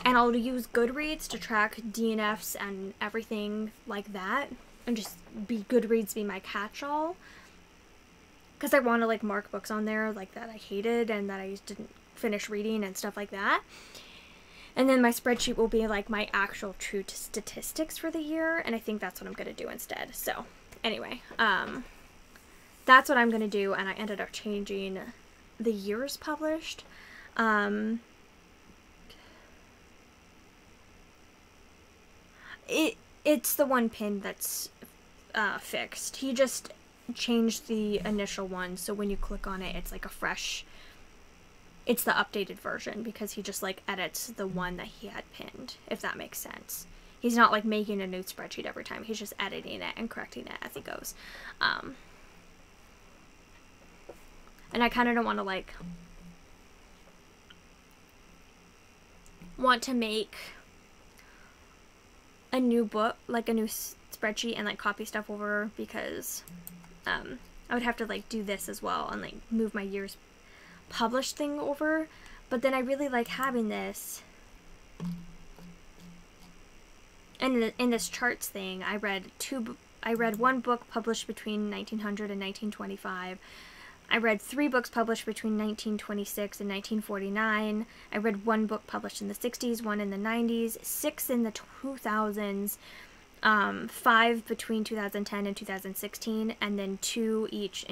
and I'll use Goodreads to track DNFs and everything like that, and just Goodreads be my catch-all, because I want to like mark books on there like that I hated and that I didn't finish reading and stuff like that. And then my spreadsheet will be like my actual true statistics for the year, and I think that's what I'm going to do instead. So anyway, that's what I'm going to do, and I ended up changing the years published. It's the one pin that's fixed. He just changed the initial one, so when you click on it, it's like a fresh, it's the updated version, because he just like edits the one that he had pinned, if that makes sense. He's not like making a new spreadsheet every time, he's just editing it and correcting it as he goes. And I kind of don't want to like make a new book, like a new spreadsheet, and like copy stuff over, because I would have to like do this as well and like move my years published thing over. But then I really like having this. And in this charts thing, I read one book published between 1900 and 1925. I read 3 books published between 1926 and 1949. I read 1 book published in the 60s, 1 in the 90s, 6 in the 2000s, 5 between 2010 and 2016, and then 2 each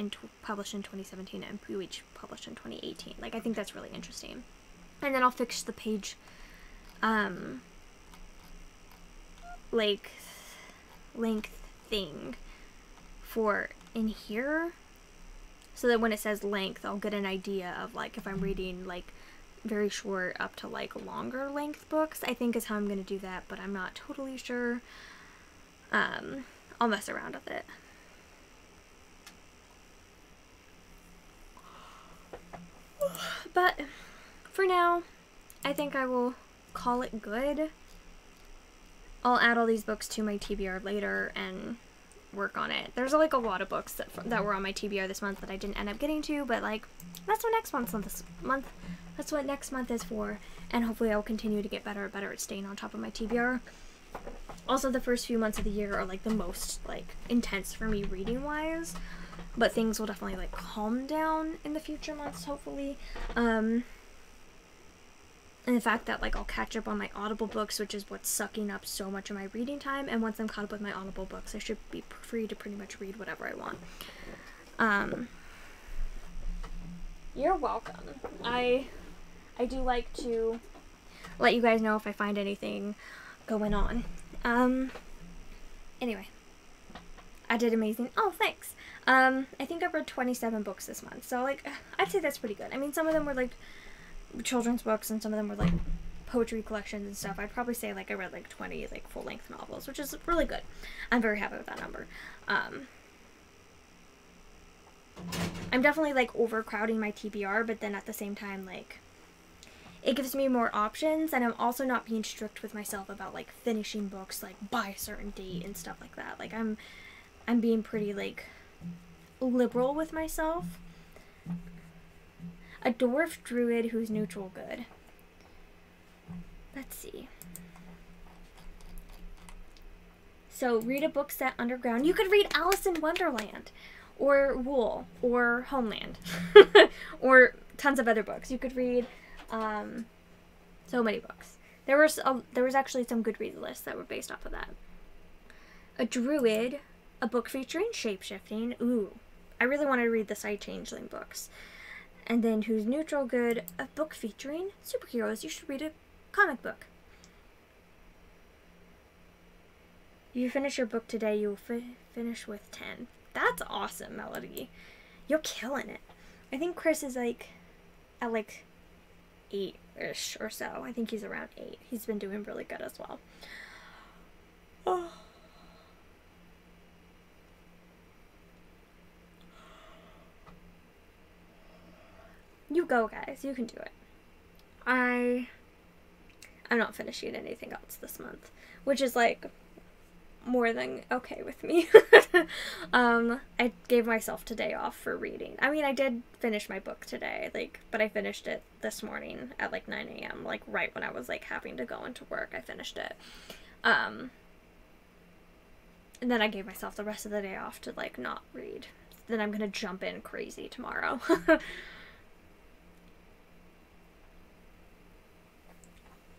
published in 2017 and 2 each published in 2018. Like, I think that's really interesting. And then I'll fix the page, like, length thing for in here, so that when it says length, I'll get an idea of, like, if I'm reading, like, very short up to, like, longer length books, I think is how I'm going to do that, but I'm not totally sure. I'll mess around with it. But for now, I think I will call it good. I'll add all these books to my TBR later and work on it. There's like a lot of books that were on my TBR this month that I didn't end up getting to, but like that's what next month is for, and hopefully I'll continue to get better and better at staying on top of my TBR. Also, the first few months of the year are like the most like intense for me reading wise, but things will definitely like calm down in the future months, hopefully. And the fact that like I'll catch up on my Audible books, which is what's sucking up so much of my reading time, and once I'm caught up with my Audible books, I should be free to pretty much read whatever I want. You're welcome. I I do like to let you guys know if I find anything going on. Anyway, I did amazing. Oh, thanks. I think I've read 27 books this month, so like I'd say that's pretty good. I mean, some of them were like children's books and some of them were like poetry collections and stuff. I'd probably say like I read like 20 like full-length novels, which is really good. I'm very happy with that number. I'm definitely like overcrowding my TBR, but then at the same time, like, it gives me more options, and I'm also not being strict with myself about like finishing books like by a certain date and stuff like that. Like I'm being pretty like liberal with myself. A dwarf druid who's neutral good. Let's see. So read a book set underground. You could read Alice in Wonderland, or Wool, or Homeland, or tons of other books. You could read so many books. There was actually some Goodreads lists that were based off of that. A druid, a book featuring shapeshifting. Ooh, I really want to read the Side Changeling books. And then who's neutral good, a book featuring superheroes. You should read a comic book. If you finish your book today, you'll finish with 10. That's awesome, Melody. You're killing it. I think Chris is like at like 8-ish or so. I think he's around 8. He's been doing really good as well. Oh. You go, guys. You can do it. I'm not finishing anything else this month, which is like more than okay with me. I gave myself today off for reading. I mean, I did finish my book today, like, but I finished it this morning at like 9 a.m. like right when I was like having to go into work. I finished it. And then I gave myself the rest of the day off to like not read. Then I'm gonna jump in crazy tomorrow.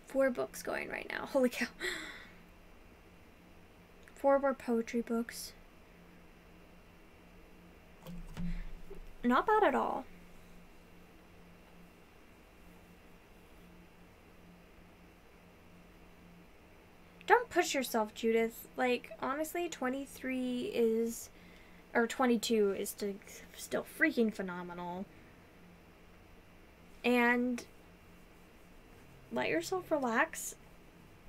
4 books going right now. Holy cow. 4 were poetry books. Not bad at all. Don't push yourself, Judith. Like, honestly, 23 is, or 22 is still freaking phenomenal. And let yourself relax.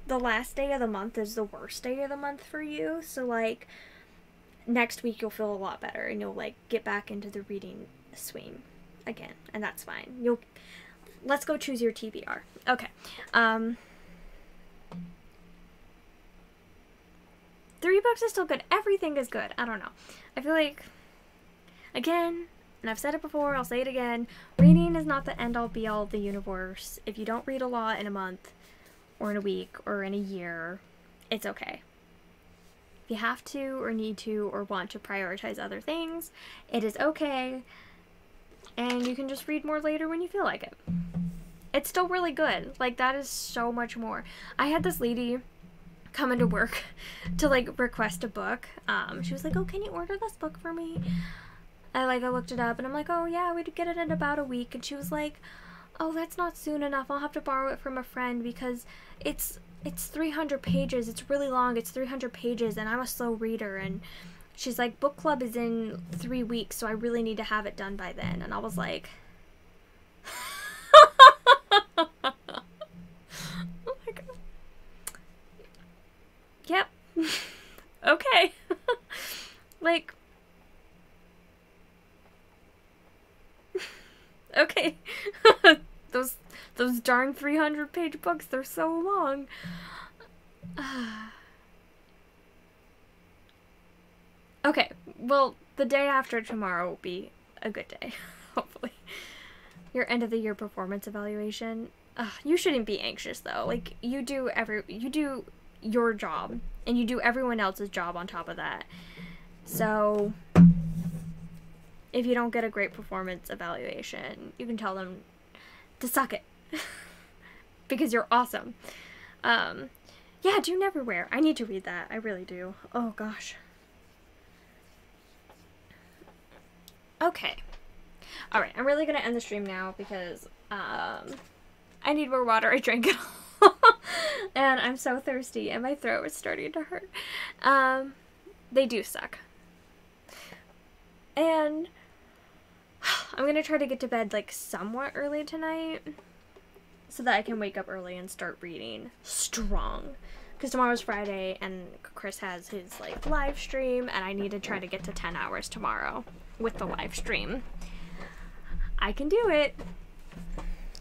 The last day of the month is the worst day of the month for you. So, like, next week you'll feel a lot better and you'll, like, get back into the reading swing again. And that's fine. Let's go choose your TBR. Okay. 3 books is still good. Everything is good. I don't know. I feel like, again, and I've said it before, I'll say it again, reading is not the end-all be-all of the universe. If you don't read a lot in a month, or in a week, or in a year, it's okay. If you have to, or need to, or want to prioritize other things, it is okay, and you can just read more later when you feel like it. It's still really good. Like, that is so much more. I had this lady come into work to, like, request a book. She was like, oh, can you order this book for me? I looked it up, and I'm like, oh, yeah, we'd get it in about a week, and she was like, oh, that's not soon enough. I'll have to borrow it from a friend because it's 300 pages. It's really long. It's 300 pages, and I'm a slow reader. And she's like, book club is in 3 weeks, so I really need to have it done by then. And I was like, oh my god. Yep. Okay. Like, okay. Those darn 300-page books, they're so long. Okay, well, the day after tomorrow will be a good day, hopefully. Your end of the year performance evaluation. You shouldn't be anxious though. Like, you do your job, and you do everyone else's job on top of that. So if you don't get a great performance evaluation, you can tell them to suck it. Because you're awesome. Yeah, do Neverwhere. I need to read that. I really do. Oh gosh. Okay. Alright, I'm really gonna end the stream now because I need more water. I drank it all. And I'm so thirsty and my throat is starting to hurt. They do suck. And I'm going to try to get to bed like somewhat early tonight so that I can wake up early and start reading strong. Because tomorrow's Friday and Chris has his like live stream and I need to try to get to 10 hours tomorrow with the live stream. I can do it.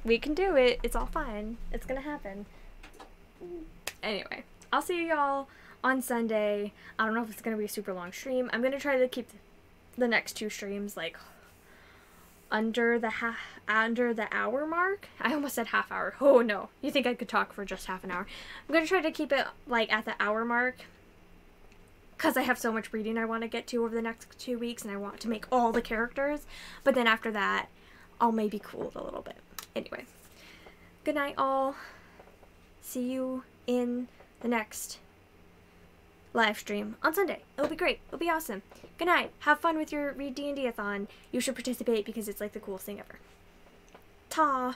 We can do it. It's all fine. It's gonna happen. Anyway, I'll see y'all on Sunday. I don't know if it's gonna be a super long stream. I'm gonna try to keep the next 2 streams like under the hour mark. I almost said half hour. Oh no, you think I could talk for just half an hour? I'm gonna try to keep it like at the hour mark because I have so much reading I want to get to over the next 2 weeks and I want to make all the characters. But then after that, I'll maybe cool it a little bit. Anyway, good night all. See you in the next live stream on Sunday. It'll be great. It'll be awesome. Good night. Have fun with your ReaD&Dathon. You should participate because it's like the coolest thing ever. Ta!